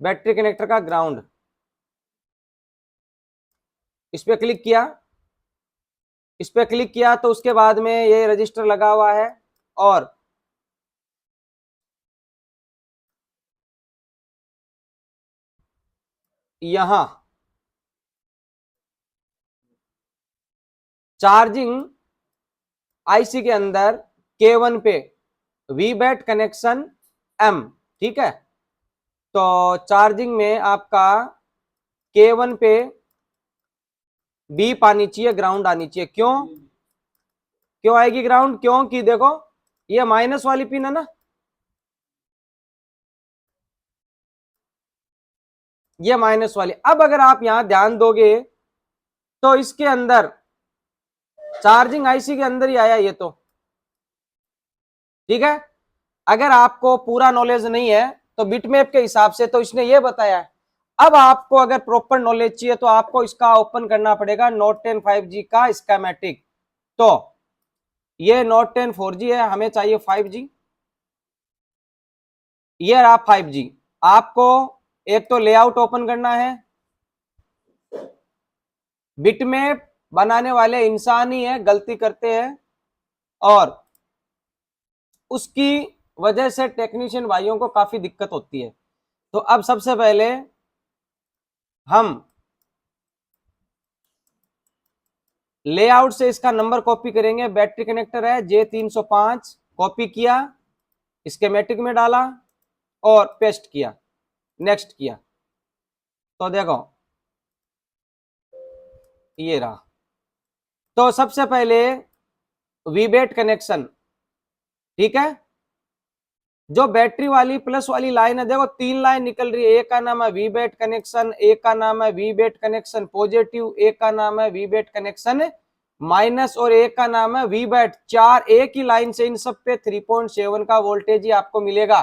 बैटरी कनेक्टर का ग्राउंड, इस पे क्लिक किया, इस पे क्लिक किया तो उसके बाद में ये रजिस्टर लगा हुआ है और यहां चार्जिंग आईसी के अंदर K1 पे वी बैट कनेक्शन M, ठीक है। तो चार्जिंग में आपका K1 पे बीप आनी चाहिए, ग्राउंड आनी चाहिए। क्यों क्यों आएगी ग्राउंड? क्योंकि देखो ये माइनस वाली पिन है ना, ये माइनस वाली। अब अगर आप यहां ध्यान दोगे तो इसके अंदर चार्जिंग आईसी के अंदर ही आया ये तो, ठीक है। अगर आपको पूरा नॉलेज नहीं है तो बिटमैप के हिसाब से तो इसने ये बताया है। अब आपको अगर प्रॉपर नॉलेज चाहिए तो आपको इसका ओपन करना पड़ेगा नोट 10 5G का स्कीमेटिक। तो ये नोट 10 4G है, हमें चाहिए 5G। ये रहा 5G। आपको एक तो लेआउट ओपन करना है। बिटमैप बनाने वाले इंसान ही है, गलती करते हैं और उसकी वजह से टेक्नीशियन भाइयों को काफी दिक्कत होती है। तो अब सबसे पहले हम लेआउट से इसका नंबर कॉपी करेंगे। बैटरी कनेक्टर है J305, कॉपी किया, स्कीमेटिक में डाला और पेस्ट किया, नेक्स्ट किया। तो देखो ये रहा। तो सबसे पहले वीबेट कनेक्शन, ठीक है। जो बैटरी वाली प्लस वाली लाइन है, देखो 3 लाइन निकल रही है। एक का नाम है वीबेट कनेक्शन, एक का नाम है वीबेट कनेक्शन पॉजिटिव, एक का नाम है वीबेट कनेक्शन माइनस और एक का नाम है वीबेट। 4 एक ही लाइन से इन सब पे 3.7 का वोल्टेज ही आपको मिलेगा,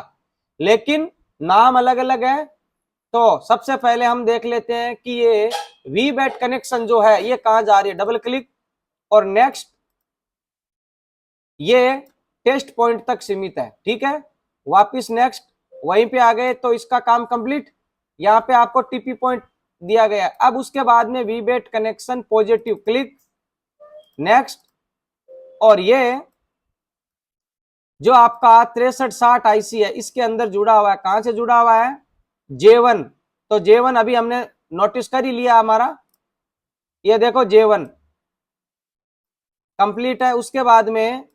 लेकिन नाम अलग अलग है। तो सबसे पहले हम देख लेते हैं कि ये वीबेट कनेक्शन जो है ये कहां जा रही है। डबल क्लिक और नेक्स्ट, ये टेस्ट पॉइंट तक सीमित है, ठीक है। वापिस नेक्स्ट, वहीं पे आ गए तो इसका काम कंप्लीट। यहाँ पे आपको टीपी पॉइंट दिया गया है। अब उसके बाद में वीबेट कनेक्शन पॉजिटिव, क्लिक, नेक्स्ट। और ये जो आपका 6360 आईसी है इसके अंदर जुड़ा हुआ है। कहां से जुड़ा हुआ है? J1। तो J1 अभी हमने नोटिस कर ही लिया हमारा, ये देखो J1 कंप्लीट है। उसके बाद में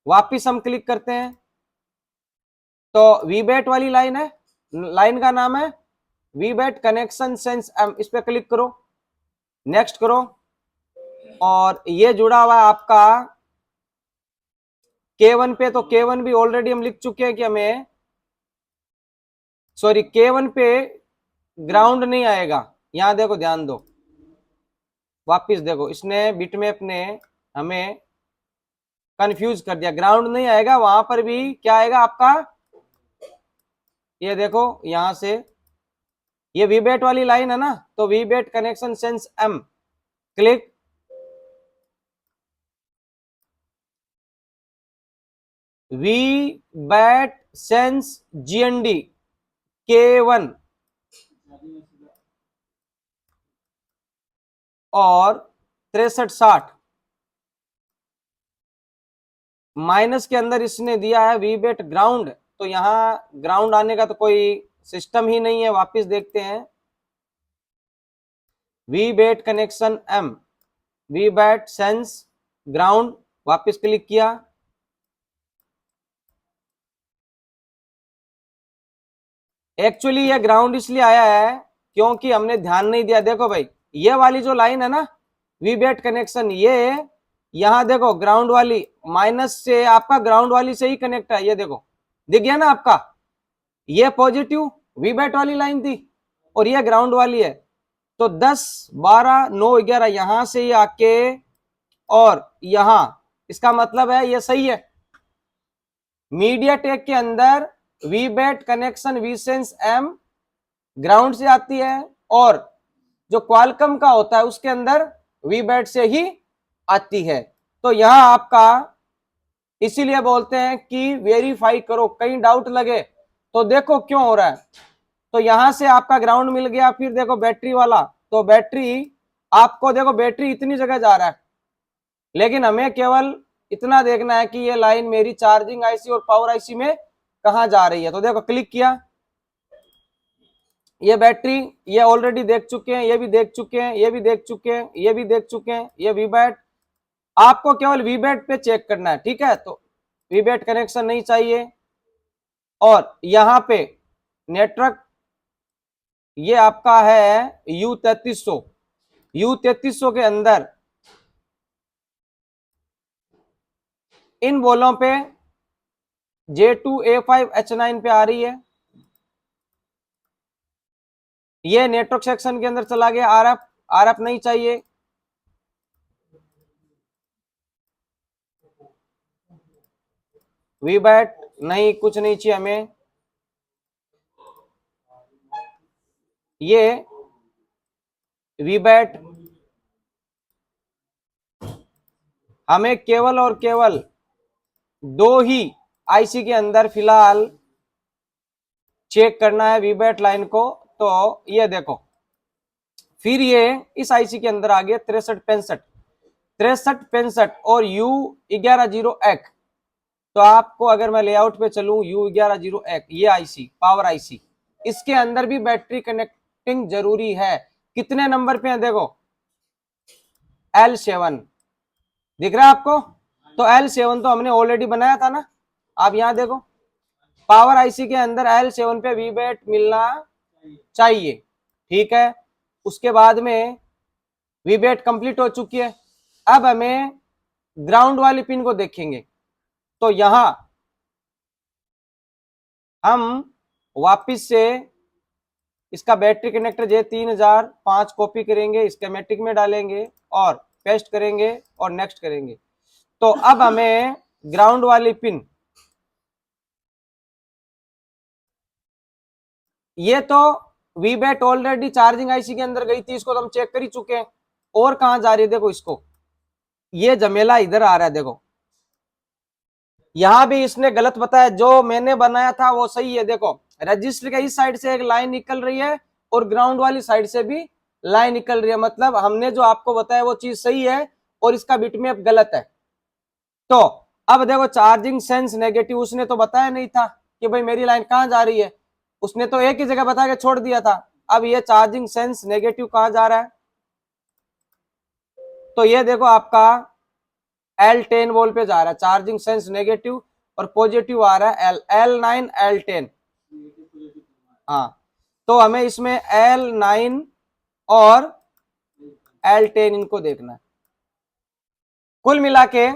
वापिस हम क्लिक करते हैं तो वीबेट वाली लाइन है, लाइन का नाम है वीबेट कनेक्शन सेंस M, इस पे क्लिक करो, नेक्स्ट करो। और ये जुड़ा हुआ है आपका K1 पे। तो K1 भी ऑलरेडी हम लिख चुके हैं कि हमें, सॉरी, K1 पे ग्राउंड नहीं आएगा। यहां देखो, ध्यान दो, वापिस देखो, इसने बिटमैप ने हमें कंफ्यूज कर दिया। ग्राउंड नहीं आएगा, वहां पर भी क्या आएगा आपका, ये देखो यहां से ये वीबेट वाली लाइन है ना, तो VBAT connection sense M, click, VBAT sense GND K1 और 6360 माइनस के अंदर इसने दिया है वीबेट ग्राउंड। तो यहां ग्राउंड आने का तो कोई सिस्टम ही नहीं है। वापिस देखते हैं, वीबेट कनेक्शन M, वीबेट सेंस ग्राउंड, वापिस क्लिक किया। एक्चुअली ये ग्राउंड इसलिए आया है क्योंकि हमने ध्यान नहीं दिया। देखो भाई, ये वाली जो लाइन है ना वीबेट कनेक्शन, ये यहां देखो ग्राउंड वाली माइनस से आपका ग्राउंड वाली से ही कनेक्ट है। ये देखो दिख गया ना आपका, ये पॉजिटिव वीबेट वाली लाइन थी और ये ग्राउंड वाली है। तो 10 12 9 11 यहां से ही आके और यहां, इसका मतलब है ये सही है। मीडियाटेक के अंदर वीबेट कनेक्शन वीसेंस M ग्राउंड से आती है, और जो क्वालकॉम का होता है उसके अंदर वीबैट से ही आती है। तो यहां आपका इसीलिए बोलते हैं कि वेरीफाई करो, कहीं डाउट लगे तो देखो क्यों हो रहा है। तो यहां से आपका ग्राउंड मिल गया, फिर देखो बैटरी वाला, तो बैटरी आपको देखो बैटरी इतनी जगह जा रहा है, लेकिन हमें केवल इतना देखना है कि ये लाइन मेरी चार्जिंग आईसी और पावर आईसी में कहां जा रही है। तो देखो क्लिक किया, ये बैटरी, ये ऑलरेडी देख चुके हैं, ये भी देख चुके हैं, ये भी देख चुके हैं, ये भी देख चुके हैं, ये वीबैट। आपको केवल वीबैट पे चेक करना है, ठीक है। तो वीबैट कनेक्शन नहीं चाहिए, और यहां पे नेटवर्क ये आपका है U3300। U3300 के अंदर इन बोलों पे J2A5H9 पे आ रही है। ये नेटवर्क सेक्शन के अंदर चला गया। आरएफ नहीं चाहिए। वीबैट नहीं, कुछ नहीं चाहिए हमें। ये वीबैट हमें केवल और केवल दो ही आईसी के अंदर फिलहाल चेक करना है वीबैट लाइन को। तो ये देखो, फिर ये इस आईसी के अंदर आ गया 6365 और U1101। तो आपको अगर मैं लेआउट पे चलूं, U1101 ये आईसी पावर आईसी, इसके अंदर भी बैटरी कनेक्टिंग जरूरी है। कितने नंबर पे है देखो, L7 दिख रहा है आपको। तो L7 तो हमने ऑलरेडी बनाया था ना। आप यहां देखो, पावर आईसी के अंदर L7 पे वीबैट मिलना चाहिए, ठीक है। उसके बाद में वीबैट कंप्लीट हो चुकी है। अब हमें ग्राउंड वाली पिन को देखेंगे। तो यहां हम वापिस से इसका बैटरी कनेक्टर J3005 कॉपी करेंगे, स्कीमेटिक में डालेंगे और पेस्ट करेंगे और नेक्स्ट करेंगे। तो अब हमें ग्राउंड वाली पिन, ये तो वीबैट ऑलरेडी चार्जिंग आईसी के अंदर गई थी, इसको तो हम चेक कर ही चुके हैं। और कहां जा रही है देखो, इसको ये झमेला इधर आ रहा है देखो। यहां भी इसने गलत बताया, जो मैंने बनाया था वो सही है। देखो रजिस्टर के इस साइड से एक लाइन निकल रही है और ग्राउंड वाली साइड से भी लाइन निकल रही है, मतलब हमने जो आपको बताया वो चीज सही है और इसका बिटमैप गलत है। तो अब देखो चार्जिंग सेंस नेगेटिव उसने तो बताया नहीं था कि भाई मेरी लाइन कहां जा रही है, उसने तो एक ही जगह बता के छोड़ दिया था। अब ये चार्जिंग सेंस नेगेटिव कहां जा रहा है, तो ये देखो आपका L10 वोल्ट पे जा रहा है चार्जिंग सेंस नेगेटिव, और पॉजिटिव आ रहा है L9 L10। हाँ, तो हमें इसमें L9 और L10 इनको देखना है। कुल मिला के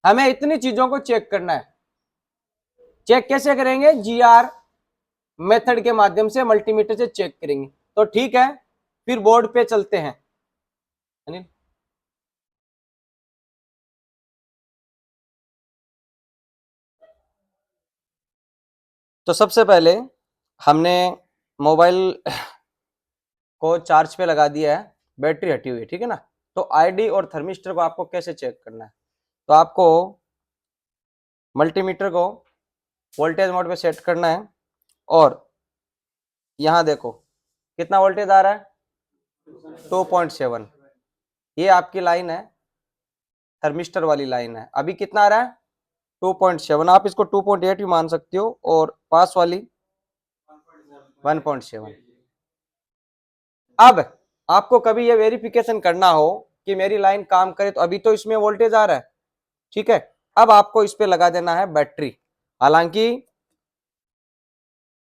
हमें इतनी चीजों को चेक करना है। चेक कैसे करेंगे, GR मेथड के माध्यम से मल्टीमीटर से चेक करेंगे। तो ठीक है, फिर बोर्ड पे चलते हैं। अनिल, तो सबसे पहले हमने मोबाइल को चार्ज पे लगा दिया है, बैटरी हटी हुई है, ठीक है ना। तो आईडी और थर्मिस्टर को आपको कैसे चेक करना है, तो आपको मल्टीमीटर को वोल्टेज मोड पे सेट करना है, और यहां देखो कितना वोल्टेज आ रहा है, 2.7। ये आपकी लाइन है, थर्मिस्टर वाली लाइन है। अभी कितना आ रहा है, 2.7। आप इसको 2.8 भी मान सकते हो, और पास वाली 1.7। अब आपको कभी ये वेरिफिकेशन करना हो कि मेरी लाइन काम करे, तो अभी तो इसमें वोल्टेज आ रहा है, ठीक है। अब आपको इस पे लगा देना है बैटरी। हालांकि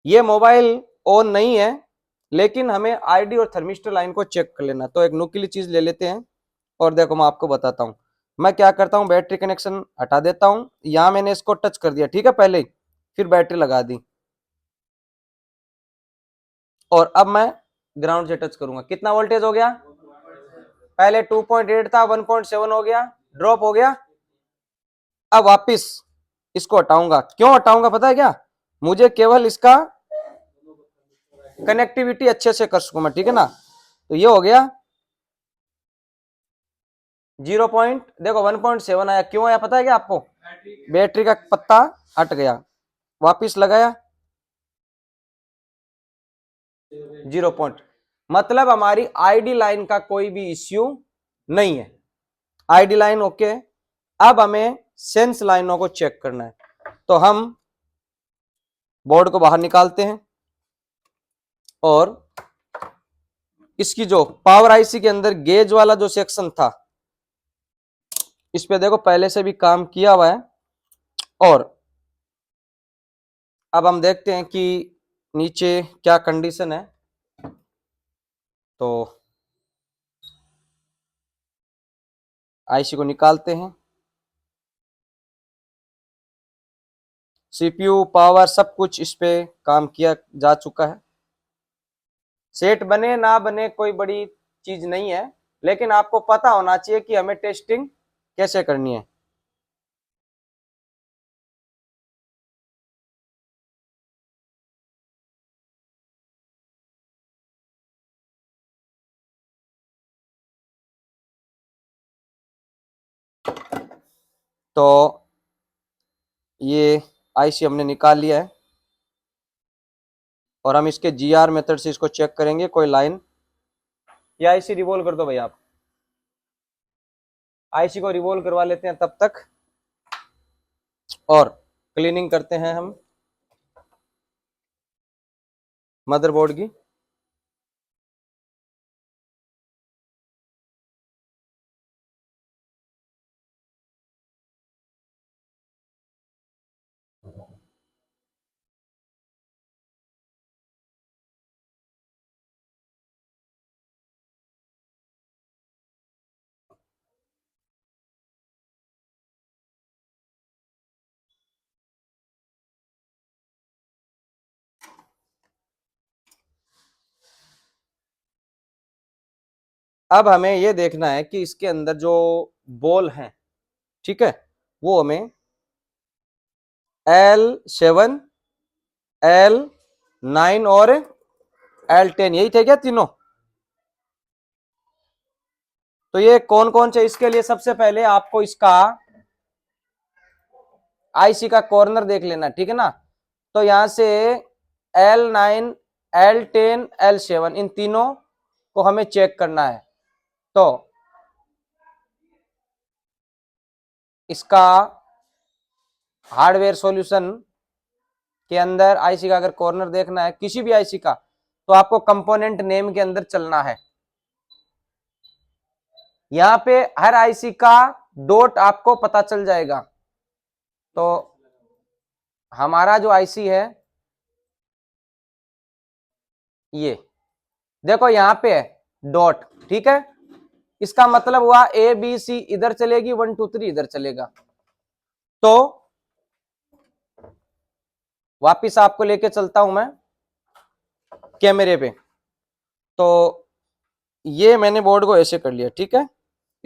ये मोबाइल ऑन नहीं है, लेकिन हमें आईडी और थर्मिस्टर लाइन को चेक कर लेना। तो एक नुकीली चीज ले लेते हैं, और देखो मैं आपको बताता हूं। मैं क्या करता हूं, बैटरी कनेक्शन हटा देता हूं। यहां मैंने इसको टच कर दिया, ठीक है, पहले ही, फिर बैटरी लगा दी, और अब मैं ग्राउंड से टच करूंगा। कितना वोल्टेज हो गया, पहले 2.8 था, 1.7 हो गया, ड्रॉप हो गया। अब वापिस इसको हटाऊंगा। क्यों हटाऊंगा पता है क्या, मुझे केवल इसका कनेक्टिविटी अच्छे से कर सकूं मैं, ठीक है ना। तो ये हो गया 0 पॉइंट, देखो 1.7 आया, क्यों आया पता है क्या आपको? बैटरी का पत्ता हट गया, वापिस लगाया 0 पॉइंट, मतलब हमारी आईडी लाइन का कोई भी इश्यू नहीं है, आईडी लाइन ओके। अब हमें सेंस लाइनों को चेक करना है, तो हम बोर्ड को बाहर निकालते हैं और इसकी जो पावर आईसी के अंदर गेज वाला जो सेक्शन था, इस पे देखो पहले से भी काम किया हुआ है। और अब हम देखते हैं कि नीचे क्या कंडीशन है। तो आईसी को निकालते हैं, सीपीयू पावर सब कुछ इस पे काम किया जा चुका है। सेट बने ना बने कोई बड़ी चीज नहीं है, लेकिन आपको पता होना चाहिए कि हमें टेस्टिंग कैसे करनी है। तो ये आईसी हमने निकाल लिया है और हम इसके जीआर मेथड से इसको चेक करेंगे कोई लाइन। ये आईसी रिवॉल्व कर दो भाई, आप आईसी को रिवॉल्व करवा लेते हैं तब तक, और क्लीनिंग करते हैं हम मदरबोर्ड की। अब हमें ये देखना है कि इसके अंदर जो बॉल हैं, ठीक है, वो हमें L7, L9 और L10 यही थे क्या तीनों? तो ये कौन कौन से, इसके लिए सबसे पहले आपको इसका आईसी का कॉर्नर देख लेना, ठीक है ना। तो यहां से L9, L10, L7 इन तीनों को हमें चेक करना है। तो इसका हार्डवेयर सॉल्यूशन के अंदर आईसी का अगर कॉर्नर देखना है किसी भी आईसी का, तो आपको कंपोनेंट नेम के अंदर चलना है। यहां पे हर आईसी का डॉट आपको पता चल जाएगा। तो हमारा जो आईसी है ये देखो यहां पे है डॉट, ठीक है, इसका मतलब हुआ ए बी सी इधर चलेगी, 1 2 3 इधर चलेगा। तो वापिस आपको लेके चलता हूं मैं कैमरे पे। तो ये मैंने बोर्ड को ऐसे कर लिया, ठीक है।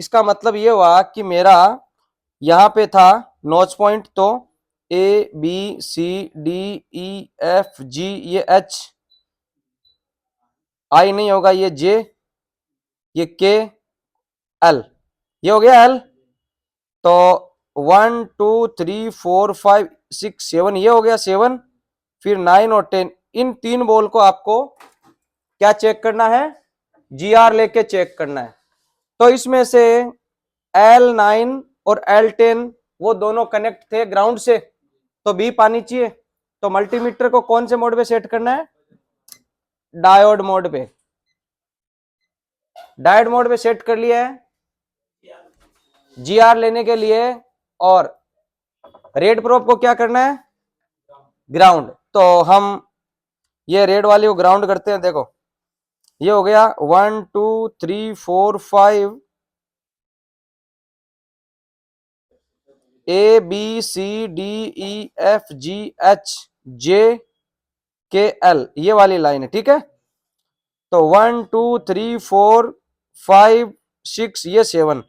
इसका मतलब ये हुआ कि मेरा यहां पे था नोच पॉइंट, तो A B C D E F G, ये एच, आई नहीं होगा, ये जे, ये के, एल, ये हो गया एल। तो 1 2 3 4 5 6 7 ये हो गया 7, फिर 9 और 10, इन तीन बॉल को आपको क्या चेक करना है? जीआर लेके चेक करना है। तो इसमें से L9 और L10 वो दोनों कनेक्ट थे ग्राउंड से, तो बी पानी चाहिए। तो मल्टीमीटर को कौन से मोड पे सेट करना है? डायोड मोड पे। डायोड मोड पे सेट कर लिया है जीआर लेने के लिए। और रेड प्रोब को क्या करना है? ग्राउंड। तो हम ये रेड वाली को ग्राउंड करते हैं। देखो ये हो गया 1 2 3 4 5, A B C D E F G H J K L, ये वाली लाइन है, ठीक है। तो 1 2 3 4 5 6 ये 7,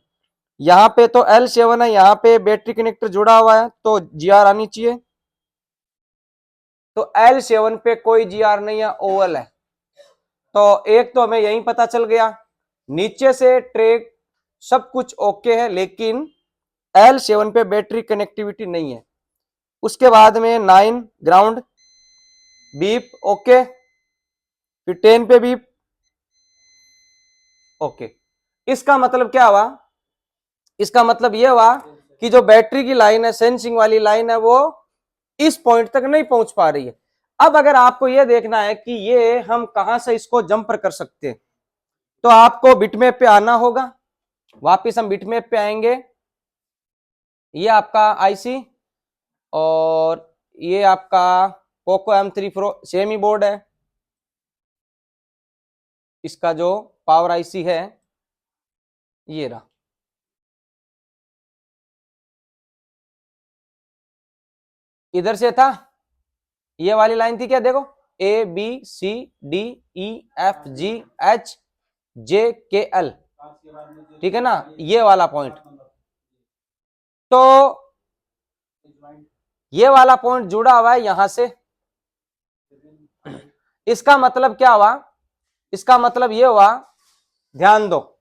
यहां पे तो L7 है, यहां पे बैटरी कनेक्टर जुड़ा हुआ है, तो जीआर आनी चाहिए। तो L7 पे कोई जीआर नहीं है, ओवल है। तो एक तो हमें यही पता चल गया, नीचे से ट्रैक सब कुछ ओके है, लेकिन L7 पे बैटरी कनेक्टिविटी नहीं है। उसके बाद में 9 ग्राउंड बीप ओके, फिर 10 पे बीप ओके। इसका मतलब क्या हुआ, इसका मतलब यह हुआ कि जो बैटरी की लाइन है, सेंसिंग वाली लाइन है, वो इस पॉइंट तक नहीं पहुंच पा रही है। अब अगर आपको यह देखना है कि ये हम कहां से इसको जंपर कर सकते हैं, तो आपको बिटमैप पे आना होगा। वापिस हम बिटमैप पे आएंगे। ये आपका आईसी और ये आपका पोको M3 Pro सेम ही बोर्ड है। इसका जो पावर आईसी है ये रहा, इधर से था, ये वाली लाइन थी क्या, देखो ABCDEFGHJKL, ठीक है ना, ये वाला पॉइंट। तो ये वाला पॉइंट जुड़ा हुआ है यहां से। इसका मतलब क्या हुआ, इसका मतलब ये हुआ, ध्यान दो,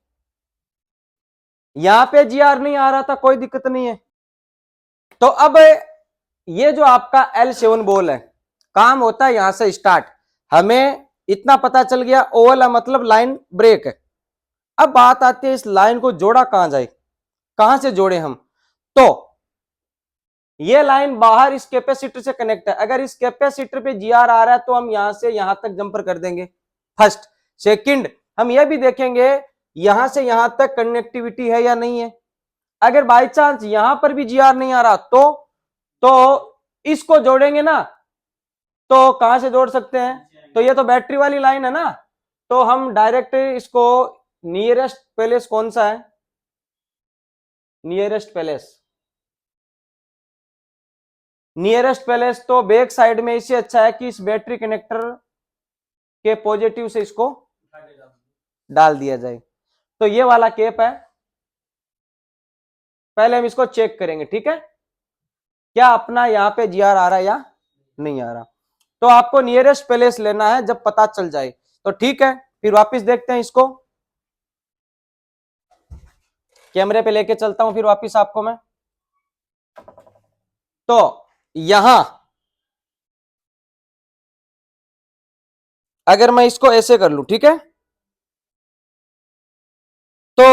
यहां पे जीआर नहीं आ रहा था, कोई दिक्कत नहीं है। तो अब ये जो आपका L7 बॉल है, काम होता है यहां से स्टार्ट। हमें इतना पता चल गया, ओवल मतलब लाइन ब्रेक है। अब बात आती है इस लाइन को जोड़ा कहां जाए, कहां से जोड़े हम। तो ये लाइन बाहर इस कैपेसिटर से कनेक्ट है। अगर इस कैपेसिटर पे जीआर आ रहा है तो हम यहां से यहां तक जंपर कर देंगे, फर्स्ट। सेकंड, हम ये भी देखेंगे यहां से यहां तक कनेक्टिविटी है या नहीं है। अगर बाई चांस यहां पर भी जीआर नहीं आ रहा तो इसको जोड़ेंगे ना, तो कहां से जोड़ सकते हैं, तो ये तो बैटरी वाली लाइन है ना, तो हम डायरेक्ट इसको, नियरेस्ट पैलेस कौन सा है, नियरेस्ट पैलेस, नियरेस्ट पैलेस तो बैक साइड में, इससे अच्छा है कि इस बैटरी कनेक्टर के पॉजिटिव से इसको डाल दिया जाए। तो ये वाला केप है, पहले हम इसको चेक करेंगे, ठीक है, क्या अपना यहां पे जीआर आ रहा है या नहीं आ रहा। तो आपको नियरेस्ट पैलेस लेना है, जब पता चल जाए तो ठीक है। फिर वापस देखते हैं इसको, कैमरे पे लेके चलता हूं फिर वापस आपको मैं। तो यहां अगर मैं इसको ऐसे कर लूं, ठीक है, तो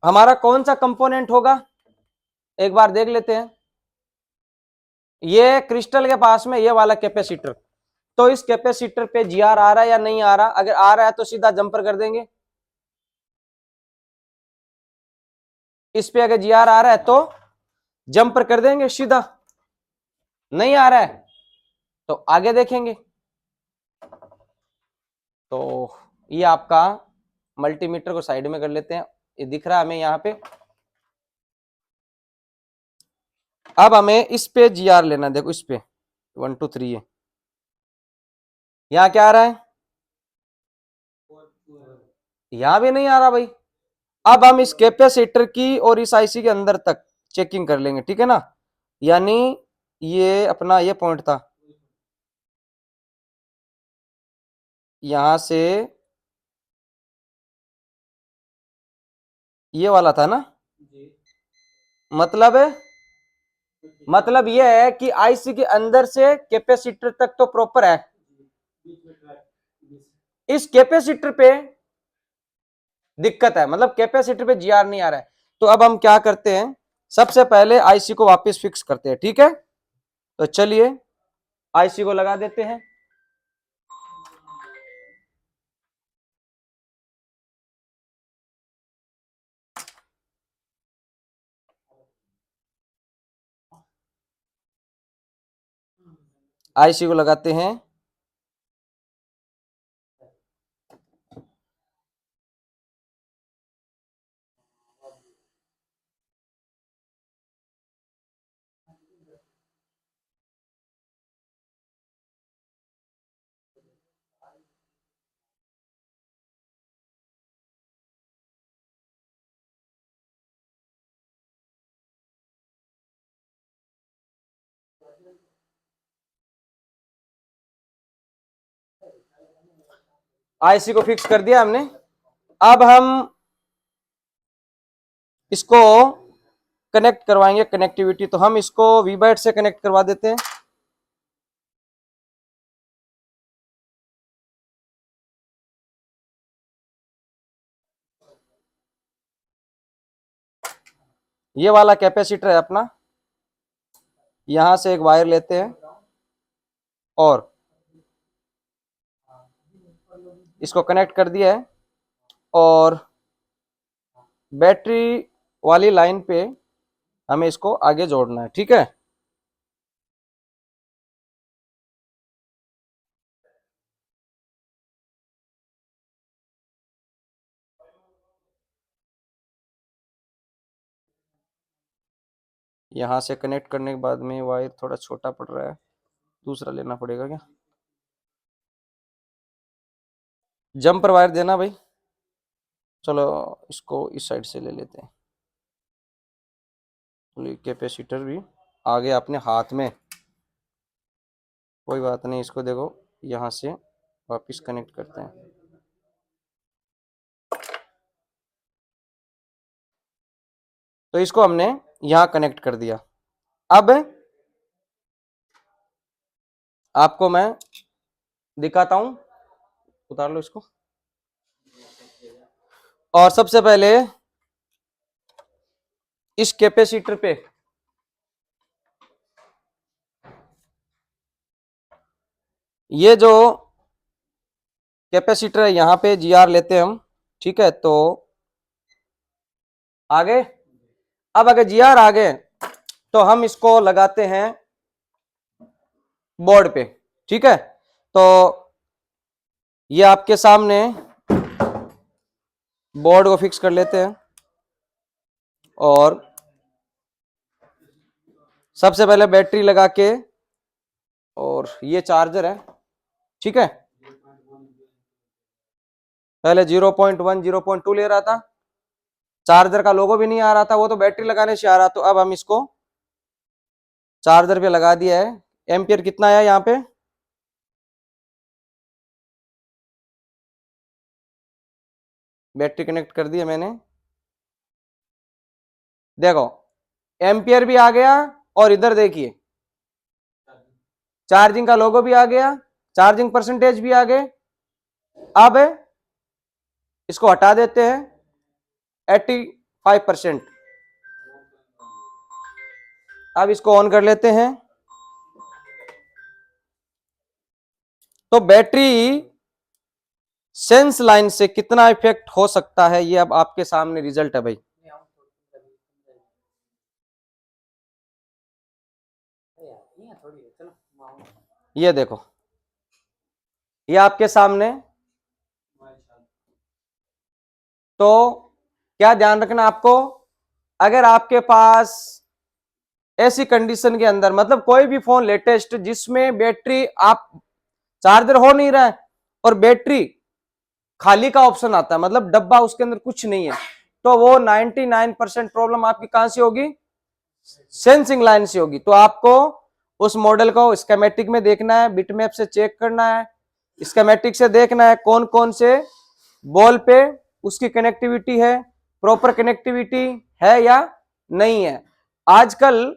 हमारा कौन सा कंपोनेंट होगा, एक बार देख लेते हैं। ये क्रिस्टल के पास में ये वाला कैपेसिटर, तो इस कैपेसिटर पे जीआर आ रहा है या नहीं आ रहा। अगर आ रहा है तो सीधा जंपर कर देंगे। इस पे अगर जीआर आ रहा है तो जंपर कर देंगे सीधा, नहीं आ रहा है तो आगे देखेंगे। तो ये आपका मल्टीमीटर को साइड में कर लेते हैं, ये दिख रहा है हमें यहाँ पे। अब हमें इस पे जीआर लेना, देखो इस पे 1 2 3 है, यहाँ क्या आ रहा है, यहां भी नहीं आ रहा भाई। अब हम इस कैपेसिटर की और इस आईसी के अंदर तक चेकिंग कर लेंगे, ठीक है ना, यानी ये अपना ये पॉइंट था, यहां से ये वाला था ना, मतलब मतलब ये है कि आईसी के अंदर से कैपेसिटर तक तो प्रॉपर है, इस कैपेसिटर पे दिक्कत है, मतलब कैपेसिटर पे जीआर नहीं आ रहा है। तो अब हम क्या करते हैं, सबसे पहले आईसी को वापस फिक्स करते हैं, ठीक है। तो चलिए आईसी को लगा देते हैं। आईसी को लगाते हैं। आईसी को फिक्स कर दिया हमने। अब हम इसको कनेक्ट करवाएंगे कनेक्टिविटी, तो हम इसको वीबाइट से कनेक्ट करवा देते हैं। ये वाला कैपेसिटर है अपना, यहां से एक वायर लेते हैं और इसको कनेक्ट कर दिया है, और बैटरी वाली लाइन पे हमें इसको आगे जोड़ना है। ठीक है, यहां से कनेक्ट करने के बाद में वायर थोड़ा छोटा पड़ रहा है, दूसरा लेना पड़ेगा क्या? जंपर वायर देना भाई। चलो इसको इस साइड से ले लेते हैं। तो कैपेसिटर भी आ गया अपने हाथ में, कोई बात नहीं। इसको देखो यहां से वापस कनेक्ट करते हैं। तो इसको हमने यहां कनेक्ट कर दिया। अब आपको मैं दिखाता हूं, उतार लो इसको। और सबसे पहले इस कैपेसिटर पे ये जो कैपेसिटर है यहां पे जीआर लेते हैं हम। ठीक है, तो आगे, अब अगर जीआर आ गए तो हम इसको लगाते हैं बोर्ड पे। ठीक है, तो ये आपके सामने बोर्ड को फिक्स कर लेते हैं, और सबसे पहले बैटरी लगा के, और ये चार्जर है। ठीक है, पहले 0.1 0.2 ले रहा था, चार्जर का लोगो भी नहीं आ रहा था, वो तो बैटरी लगाने से आ रहा। तो अब हम इसको चार्जर पे लगा दिया है। एम्पियर कितना है यहाँ पे? बैटरी कनेक्ट कर दी है मैंने, देखो एम्पियर भी आ गया, और इधर देखिए चार्जिंग का लोगो भी आ गया, चार्जिंग परसेंटेज भी आ गए। अब इसको हटा देते हैं 85%। अब इसको ऑन कर लेते हैं। तो बैटरी सेंस लाइन से कितना इफेक्ट हो सकता है, ये अब आपके सामने रिजल्ट है भाई। ये देखो, ये आपके सामने। तो क्या ध्यान रखना आपको, अगर आपके पास ऐसी कंडीशन के अंदर, मतलब कोई भी फोन लेटेस्ट जिसमें बैटरी आप चार्जर हो नहीं रहा है और बैटरी खाली का ऑप्शन आता है, मतलब डब्बा उसके अंदर कुछ नहीं है, तो वो 99% प्रॉब्लम आपकी कहां से होगी? सेंसिंग लाइन से होगी। तो आपको उस मॉडल को स्कीमेटिक में देखना है, बिटमैप से चेक करना है, स्कीमेटिक से देखना है कौन कौन से बॉल पे उसकी कनेक्टिविटी है, प्रॉपर कनेक्टिविटी है या नहीं है। आजकल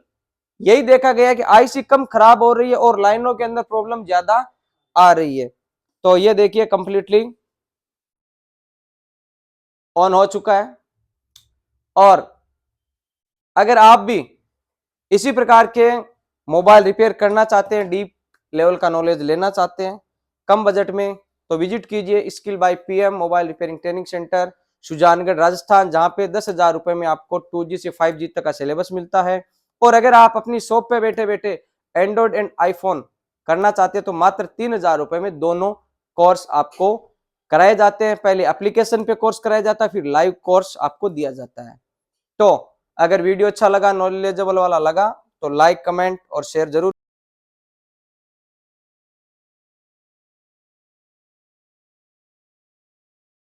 यही देखा गया है कि आईसी कम खराब हो रही है और लाइनों के अंदर प्रॉब्लम ज्यादा आ रही है। तो ये देखिए कंप्लीटली ऑन हो चुका है। और अगर आप भी इसी प्रकार के मोबाइल रिपेयर करना चाहते हैं, डीप लेवल का नॉलेज लेना चाहते हैं कम बजट में, तो विजिट कीजिए skill by PM mobile repairing training centre, Sujangarh Rajasthan, जहां पे 10,000 रुपए में आपको 2G से 5G तक का सिलेबस मिलता है। और अगर आप अपनी शॉप पे बैठे बैठे एंड्रॉइड एंड आईफोन करना चाहते हैं तो मात्र 3,000 रुपए में दोनों कोर्स आपको कराए जाते हैं। पहले एप्लीकेशन पे कोर्स कराया जाता है, फिर लाइव कोर्स आपको दिया जाता है। तो अगर वीडियो अच्छा लगा, नॉलेजेबल वाला लगा, तो लाइक कमेंट और शेयर जरूर